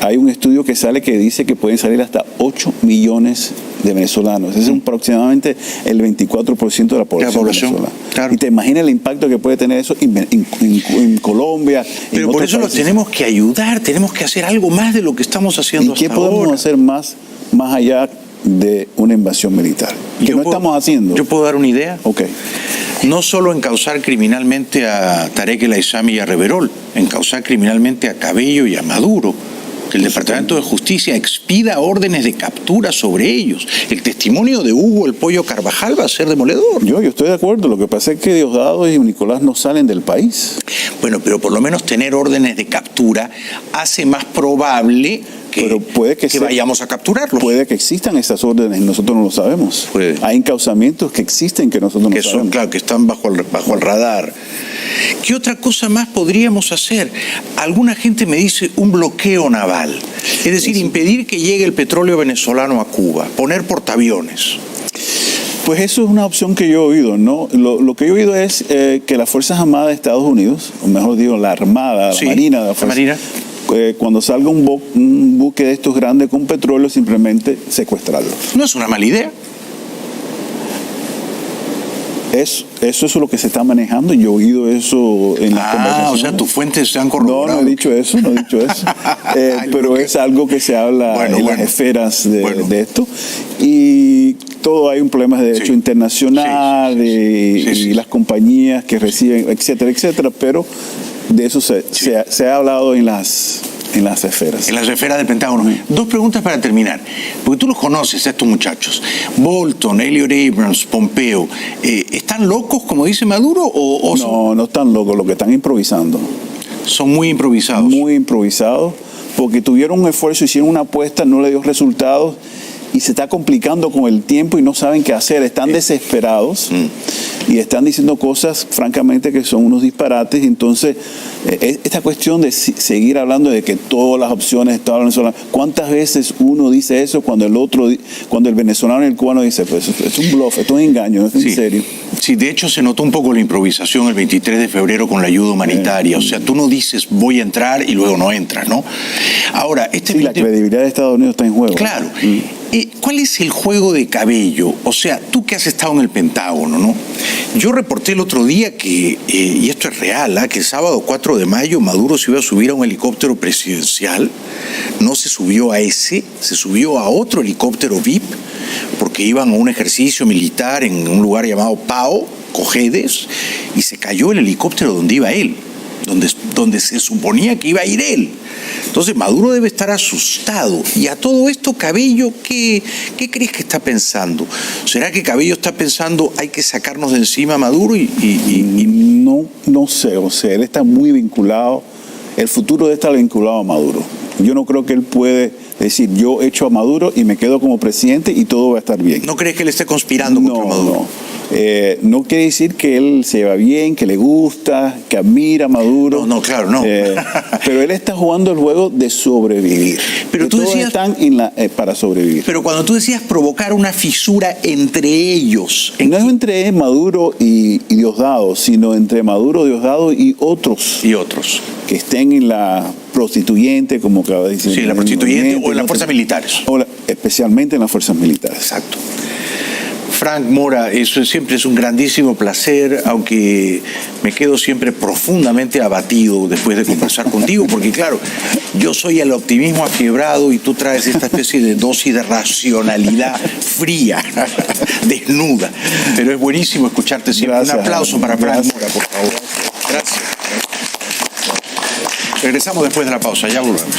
S: hay un estudio que sale que dice que pueden salir hasta 8 millones de venezolanos. Es aproximadamente el 24% de la población venezolana. Claro. Y te imaginas el impacto que puede tener eso en Colombia.
A: Pero por eso los tenemos que ayudar, tenemos que hacer algo más de lo que estamos haciendo hasta ahora.
S: ¿Y qué podemos hacer más allá de una invasión militar? Que no estamos haciendo.
A: ¿Yo puedo dar una idea?
S: Ok.
A: No solo encausar criminalmente a Tarek El Aissami y a Reverol, encausar criminalmente a Cabello y a Maduro. Que el Departamento de Justicia expida órdenes de captura sobre ellos. El testimonio de Hugo El Pollo Carvajal va a ser demoledor.
S: Yo estoy de acuerdo. Lo que pasa es que Diosdado y Nicolás no salen del país.
A: Bueno, pero por lo menos tener órdenes de captura hace más probable que vayamos a capturarlos.
S: Puede que existan esas órdenes y nosotros no lo sabemos. Hay encauzamientos que existen que nosotros no sabemos.
A: Claro, que están bajo el radar. ¿Qué otra cosa más podríamos hacer? Alguna gente me dice un bloqueo naval. Es decir, impedir que llegue el petróleo venezolano a Cuba, poner portaaviones.
S: Pues eso es una opción que yo he oído, ¿no? Lo que yo he oído es que las Fuerzas Armadas de Estados Unidos, o mejor digo, la Armada, la Marina, cuando salga un buque de estos grandes con petróleo, simplemente secuestrarlo.
A: No es una mala idea.
S: Eso es lo que se está manejando. Yo he oído eso en las conversaciones.
A: O sea, tus fuentes se han corroborado.
S: No he dicho eso. Pero es algo que se habla en las esferas de esto. Y todo hay un problema de derecho internacional y las compañías que reciben, etcétera, etcétera. Pero de eso se ha hablado en las esferas.
A: En las esferas del Pentágono. Dos preguntas para terminar, porque tú los conoces a estos muchachos. Bolton, Elliot Abrams, Pompeo, ¿están locos, como dice Maduro?
S: No están locos, lo que están improvisando.
A: Son muy improvisados.
S: Muy improvisados, porque tuvieron un esfuerzo, hicieron una apuesta, no le dio resultados, y se está complicando con el tiempo y no saben qué hacer, están desesperados y están diciendo cosas francamente que son unos disparates. Entonces esta cuestión de seguir hablando de que todas las opciones estaban venezolanas, ¿cuántas veces uno dice eso cuando el venezolano y el cubano dice, pues es un bluff, es un engaño, no es en serio?
A: Sí, de hecho se notó un poco la improvisación el 23 de febrero con la ayuda humanitaria. O sea, tú no dices voy a entrar y luego no entras, ¿no? Ahora,
S: la credibilidad de Estados Unidos está en juego.
A: Claro. ¿Cuál ¿cuál es el juego de Cabello? O sea, tú que has estado en el Pentágono, ¿no? Yo reporté el otro día que, y esto es real, que el sábado 4 de mayo Maduro se iba a subir a un helicóptero presidencial, no se subió a ese, se subió a otro helicóptero VIP, porque iban a un ejercicio militar en un lugar llamado Pao, Cojedes, y se cayó el helicóptero donde iba él, donde se suponía que iba a ir él. Entonces Maduro debe estar asustado. Y a todo esto, Cabello, ¿qué crees que está pensando? ¿Será que Cabello está pensando hay que sacarnos de encima a Maduro?
S: No sé, o sea, él está muy vinculado, el futuro de él está vinculado a Maduro. Yo no creo que él puede decir, yo echo a Maduro y me quedo como presidente y todo va a estar bien.
A: ¿No crees que él esté conspirando contra Maduro?
S: No quiere decir que él se lleva bien, que le gusta, que admira a Maduro.
A: No, claro, no.
S: Pero él está jugando el juego de sobrevivir.
A: Pero tú
S: todos están para sobrevivir.
A: Pero cuando tú decías provocar una fisura entre ellos...
S: No es entre Maduro y Diosdado, sino entre Maduro, Diosdado y otros.
A: Y otros.
S: Que estén en la prostituyente, como acaba de decir.
A: Sí, la prostituyente o en las fuerzas militares.
S: Especialmente en las fuerzas militares.
A: Exacto. Frank Mora, eso siempre es un grandísimo placer, aunque me quedo siempre profundamente abatido después de conversar contigo, porque claro, yo soy el optimismo afiebrado y tú traes esta especie de dosis de racionalidad fría, desnuda. Pero es buenísimo escucharte siempre. Gracias. Un aplauso para Frank Mora, por favor. Gracias. Regresamos después de la pausa, ya volvemos.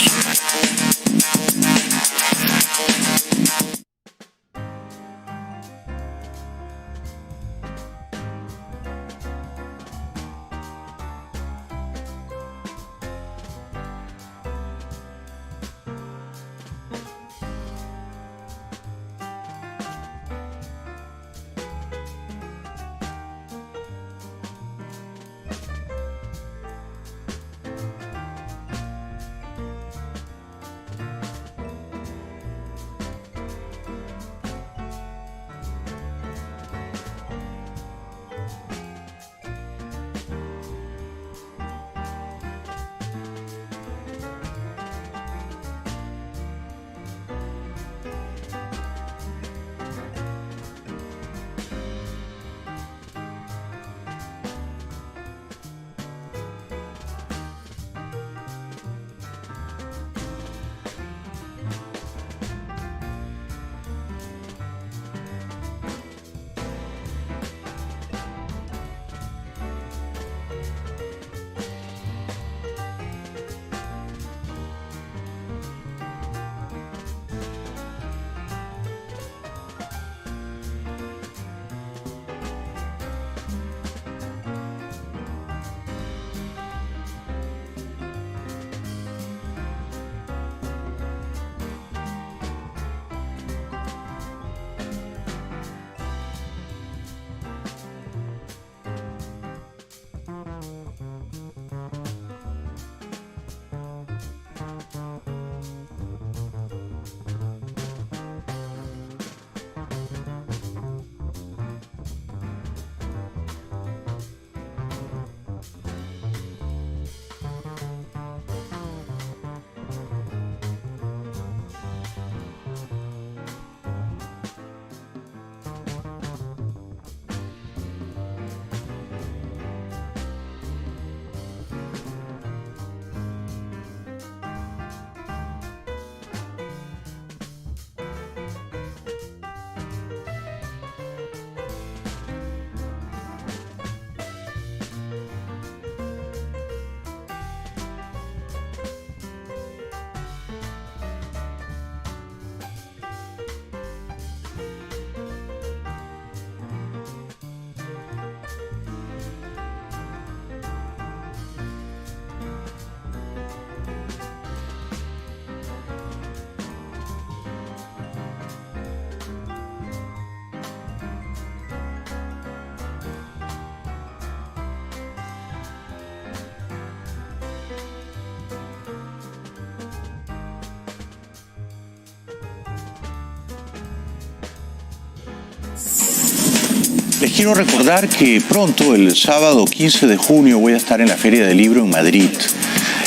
A: Les quiero recordar que pronto, el sábado 15 de junio, voy a estar en la Feria del Libro en Madrid.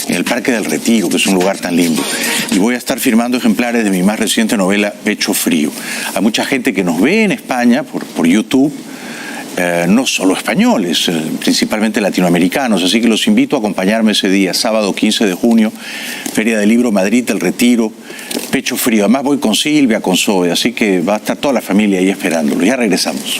A: en el Parque del Retiro, que es un lugar tan lindo. Y voy a estar firmando ejemplares de mi más reciente novela, Pecho Frío. Hay mucha gente que nos ve en España por YouTube, no solo españoles, principalmente latinoamericanos, así que los invito a acompañarme ese día, sábado 15 de junio, Feria del Libro Madrid, El Retiro, Pecho Frío. Además voy con Silvia, con Zoe, así que va a estar toda la familia ahí esperándolo. Ya regresamos.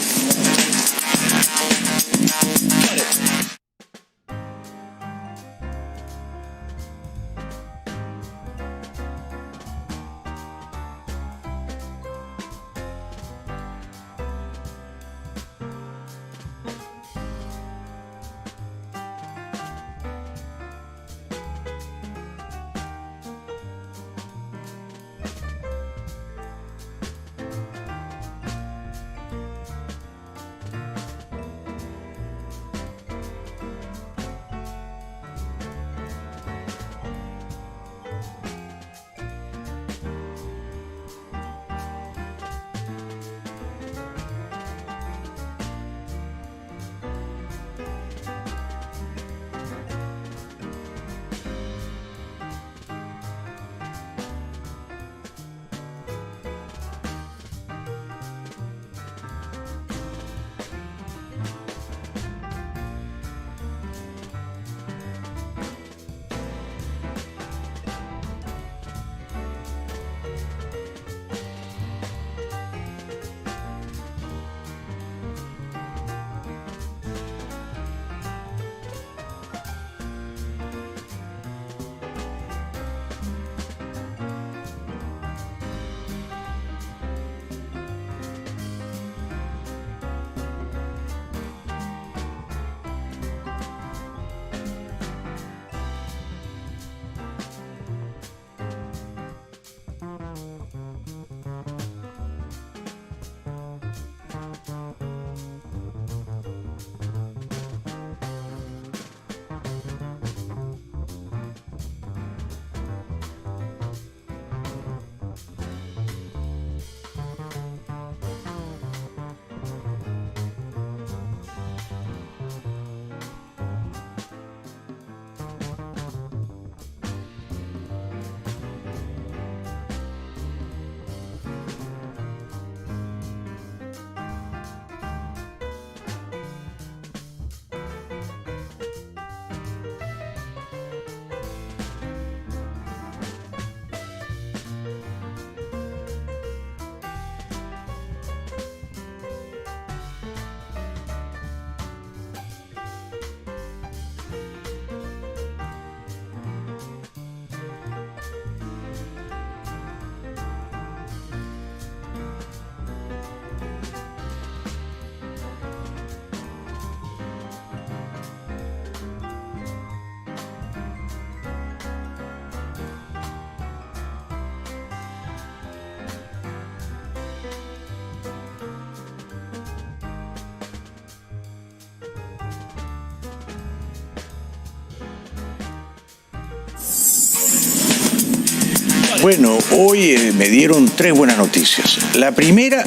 A: Bueno, hoy me dieron 3 buenas noticias. La primera,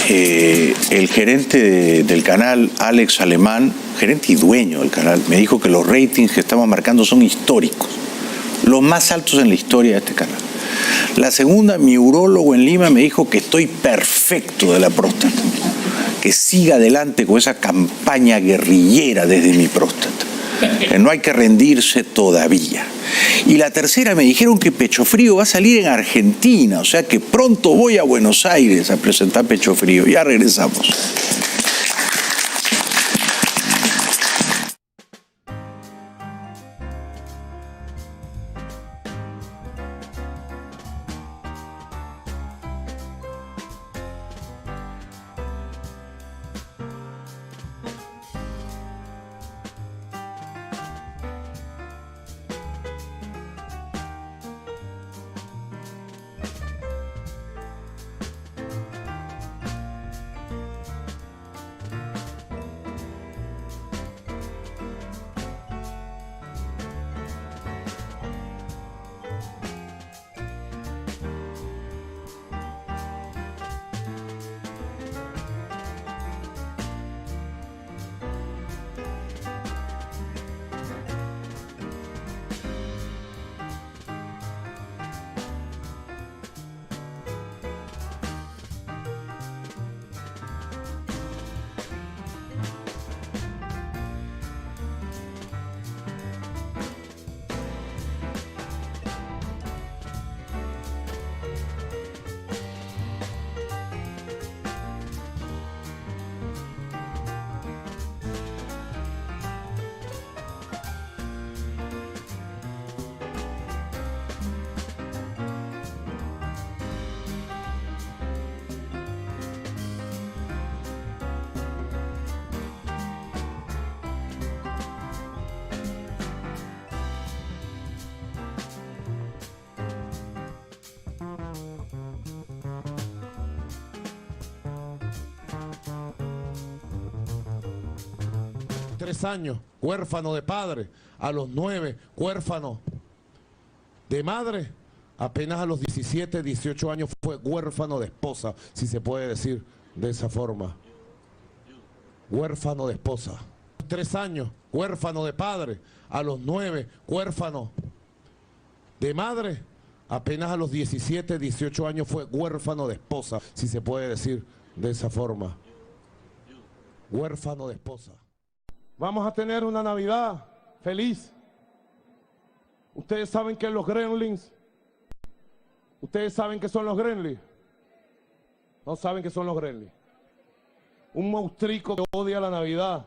A: el gerente del canal, Alex Alemán, gerente y dueño del canal, me dijo que los ratings que estamos marcando son históricos, los más altos en la historia de este canal. La segunda, mi urólogo en Lima me dijo que estoy perfecto de la próstata, que siga adelante con esa campaña guerrillera desde mi próstata, que no hay que rendirse todavía. Y la tercera, me dijeron que Pecho Frío va a salir en Argentina, o sea que pronto voy a Buenos Aires a presentar Pecho Frío. Ya regresamos.
K: 3 años, huérfano de padre. A los 9, huérfano de madre. Apenas a los 17, 18 años fue huérfano de esposa, si se puede decir de esa forma. Huérfano de esposa. 3 años, huérfano de padre. A los 9, huérfano de madre. Apenas a los 17, 18 años fue huérfano de esposa, si se puede decir de esa forma. Huérfano de esposa. Vamos a tener una Navidad feliz. Ustedes saben que los gremlins, ustedes saben que son los gremlins. No saben que son los gremlins. Un monstruico que odia la Navidad.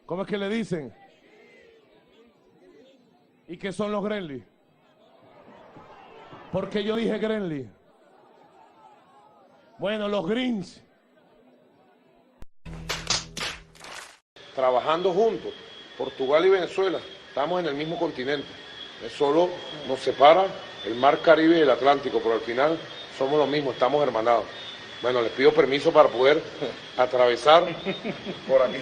K: ¿Cómo es que le dicen? ¿Y qué son los gremlins? Porque yo dije gremlins. Bueno, los Grinch. Trabajando juntos, Portugal y Venezuela, estamos en el mismo continente. Solo nos separa el mar Caribe y el Atlántico, pero al final somos lo mismo, estamos hermanados. Bueno, les pido permiso para poder atravesar por aquí.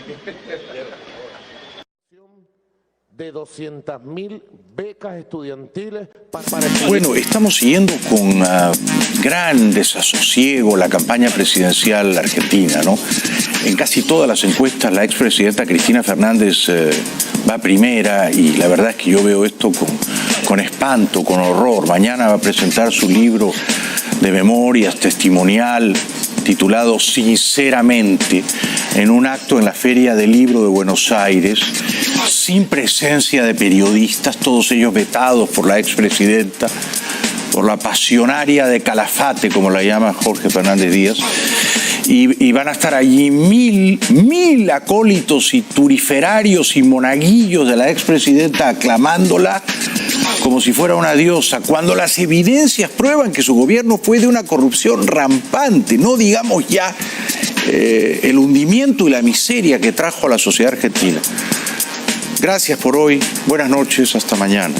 K: De 200.000 becas estudiantiles para...
A: Bueno, estamos siguiendo con gran desasosiego la campaña presidencial argentina, ¿no? En casi todas las encuestas la expresidenta Cristina Fernández va primera y la verdad es que yo veo esto con espanto, con horror. Mañana va a presentar su libro de memorias testimonial titulado Sinceramente, en un acto en la Feria del Libro de Buenos Aires, sin presencia de periodistas, todos ellos vetados por la expresidenta, por la pasionaria de Calafate, como la llama Jorge Fernández Díaz, y van a estar allí mil acólitos y turiferarios y monaguillos de la expresidenta aclamándola como si fuera una diosa, cuando las evidencias prueban que su gobierno fue de una corrupción rampante, no digamos ya el hundimiento y la miseria que trajo a la sociedad argentina. Gracias por hoy, buenas noches, hasta mañana.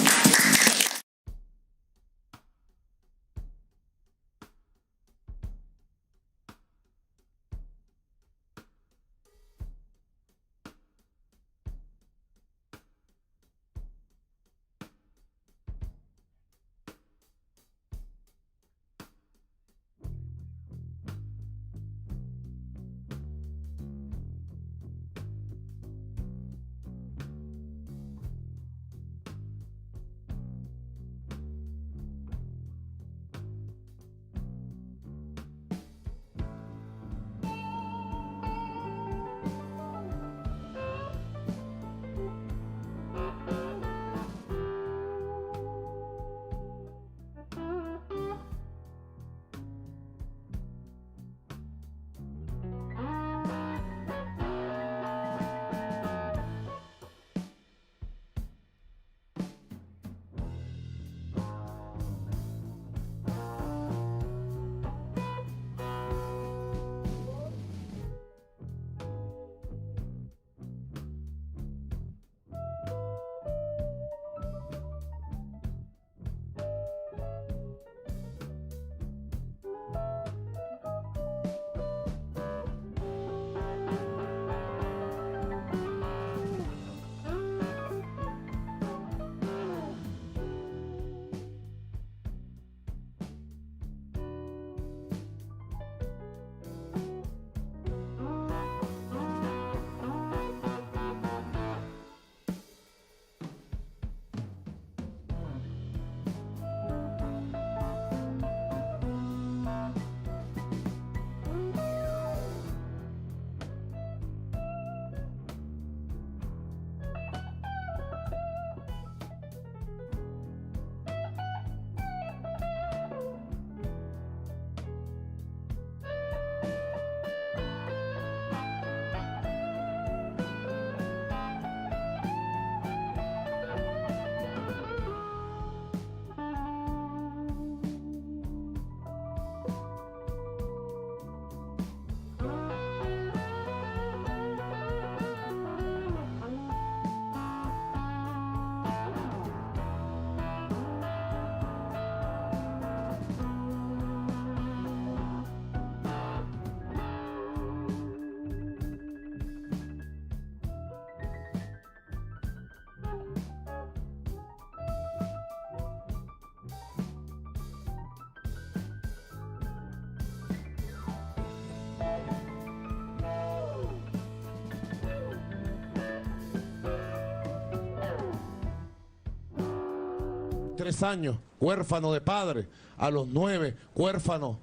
K: 3 años, huérfano de padre. A los 9, huérfano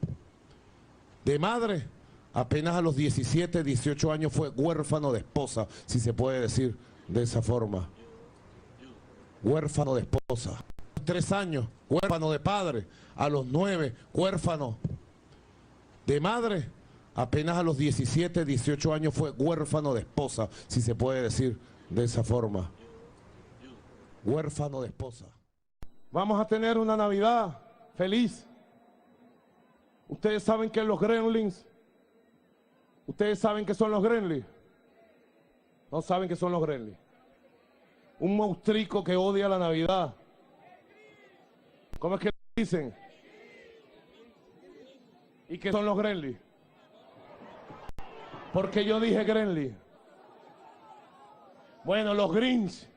K: de madre. Apenas a los 17, 18 años fue huérfano de esposa, si se puede decir de esa forma. Huérfano de esposa. 3 años, huérfano de padre. A los 9, huérfano de madre. Apenas a los 17, 18 años fue huérfano de esposa, si se puede decir de esa forma. Huérfano de esposa. Vamos a tener una Navidad feliz. Ustedes saben que los gremlins, ustedes saben que son los gremlins. No saben que son los gremlins. Un monstruico que odia la Navidad. ¿Cómo es que dicen? ¿Y qué son los gremlins? Porque yo dije gremlins. Bueno, los Grinch.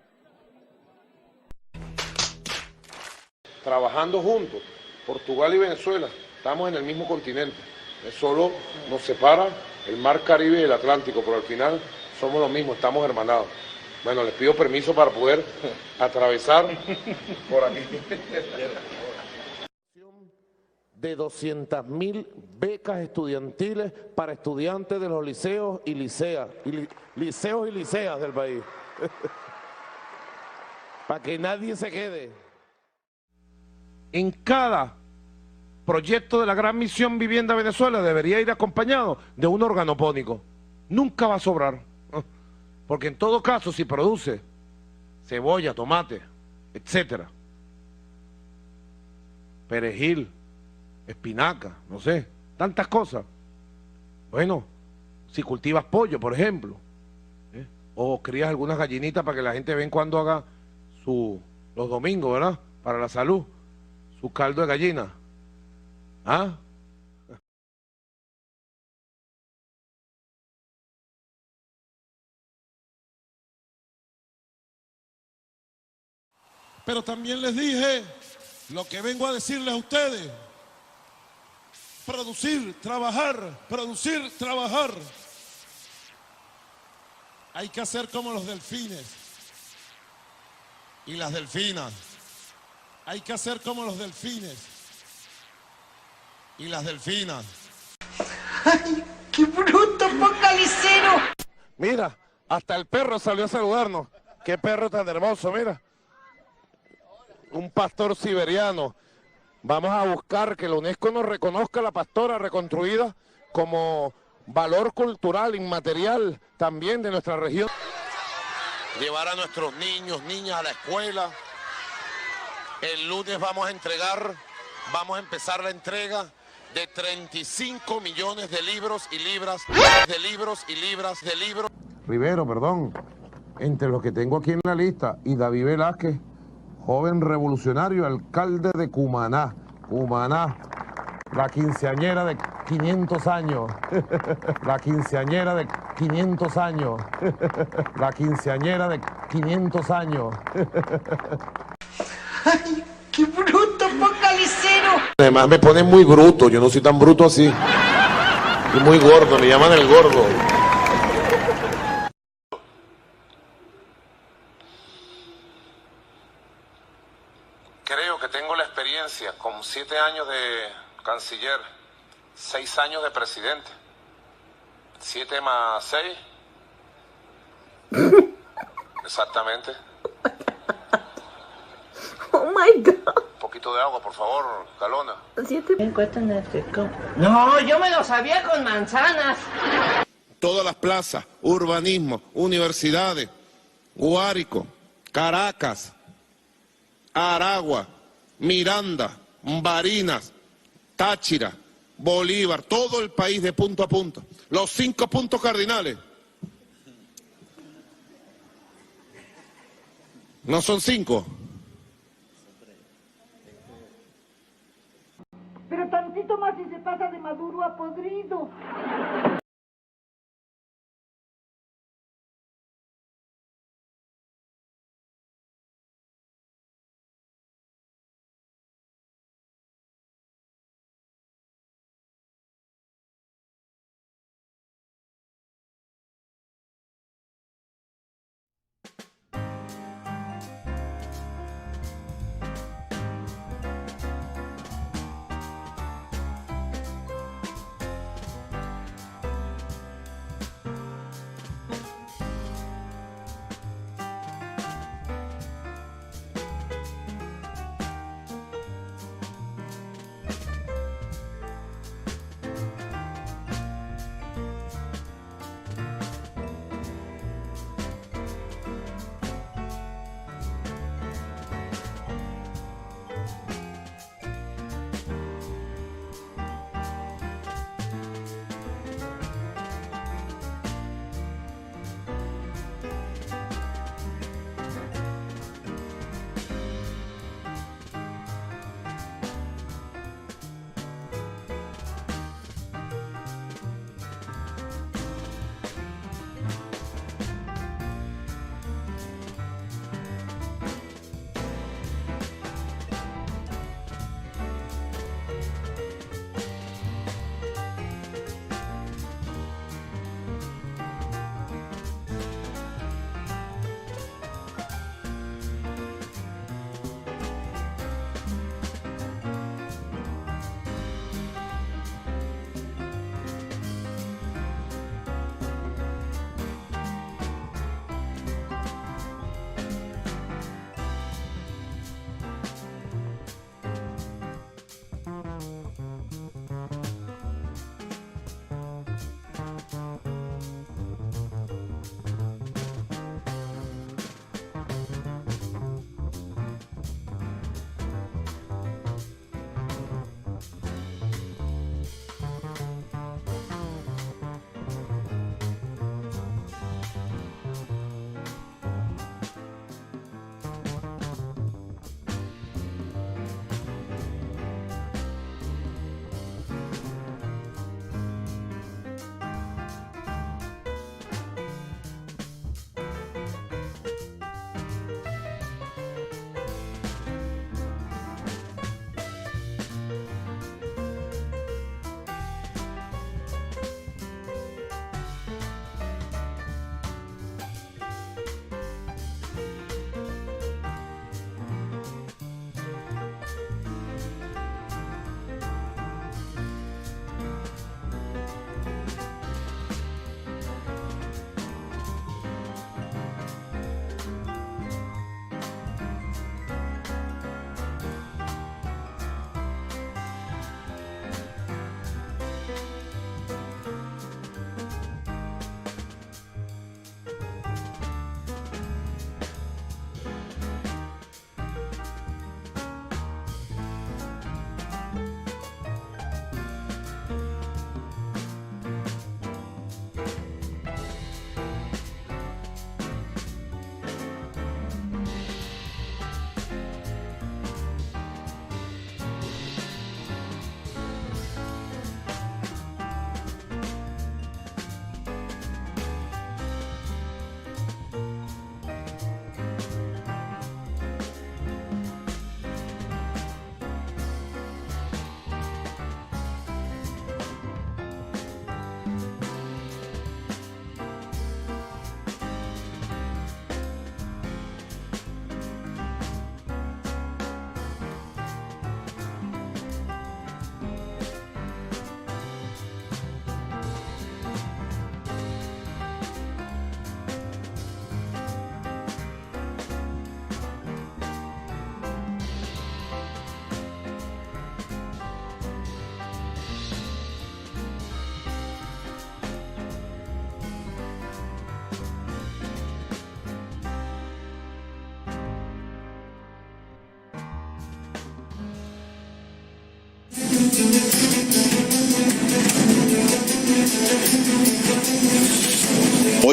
K: Trabajando juntos, Portugal y Venezuela, estamos en el mismo continente. Solo nos separa el mar Caribe y el Atlántico, pero al final somos lo mismo, estamos hermanados. Bueno, les pido permiso para poder atravesar por aquí. De 200.000 becas estudiantiles para estudiantes de los liceos y liceas, liceos y liceas del país. Para que nadie se quede. En cada proyecto de la Gran Misión Vivienda Venezuela debería ir acompañado de un organopónico. Nunca va a sobrar. Porque en todo caso, si produce cebolla, tomate, etcétera, perejil, espinaca, no sé, tantas cosas. Bueno, si cultivas pollo, por ejemplo, o crías algunas gallinitas para que la gente vea cuando haga los domingos, ¿verdad? Para la salud, su caldo de gallina. ¿Ah? Pero también les dije lo que vengo a decirles a ustedes. Producir, trabajar, producir, trabajar. Hay que hacer como los delfines y las delfinas. Hay que hacer como los delfines y las delfinas.
O: ¡Ay, qué bruto, focalicero!
K: Mira, hasta el perro salió a saludarnos. Qué perro tan hermoso, mira. Un pastor siberiano. Vamos a buscar que la UNESCO nos reconozca la pastora reconstruida como valor cultural inmaterial también de nuestra región. Llevar a nuestros niños, niñas a la escuela. El lunes vamos a empezar la entrega de 35 millones de libros y libras, de libros. Rivero, perdón, entre los que tengo aquí en la lista, y David Velázquez, joven revolucionario, alcalde de Cumaná. Cumaná, la quinceañera de 500 años. La quinceañera de 500 años. La quinceañera de 500 años.
O: ¡Ay, qué bruto, focalicero!
K: Además me ponen muy bruto, yo no soy tan bruto así. Y muy gordo, me llaman el gordo. Creo que tengo la experiencia con 7 años de canciller, 6 años de presidente. 7 más 6. Exactamente.
O: Oh my God.
K: Un poquito de agua, por favor, Calona.
O: No, yo me lo sabía con manzanas.
K: Todas las plazas, urbanismo, universidades, Guárico, Caracas, Aragua, Miranda, Barinas, Táchira, Bolívar, todo el país de punto a punto. Los 5 puntos cardinales. ¿No son 5?
O: Pero tantito más y se pasa de maduro a podrido.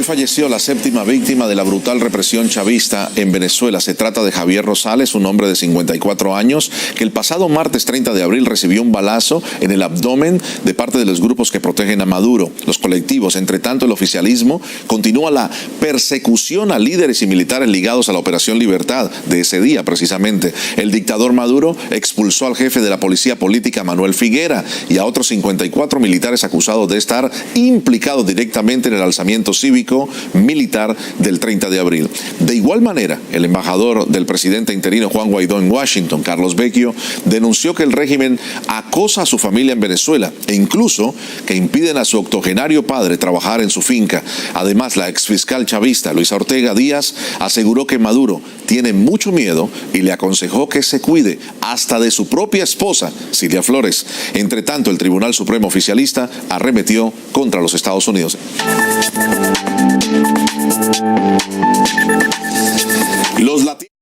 A: Hoy falleció la 7ª víctima de la brutal represión chavista en Venezuela. Se trata de Javier Rosales, un hombre de 54 años, que el pasado martes 30 de abril recibió un balazo en el abdomen de parte de los grupos que protegen a Maduro, los colectivos. Entre tanto, el oficialismo continúa la persecución a líderes y militares ligados a la Operación Libertad de ese día, precisamente. El dictador Maduro expulsó al jefe de la policía política, Manuel Figuera, y a otros 54 militares acusados de estar implicados directamente en el alzamiento cívico militar del 30 de abril. De igual manera, el embajador del presidente interino Juan Guaidó en Washington, Carlos Vecchio, denunció que el régimen acosa a su familia en Venezuela e incluso que impiden a su octogenario padre trabajar en su finca. Además, la exfiscal chavista Luisa Ortega Díaz aseguró que Maduro tiene mucho miedo y le aconsejó que se cuide hasta de su propia esposa, Cilia Flores. Entre tanto, el Tribunal Supremo oficialista arremetió contra los Estados Unidos. Los latinos.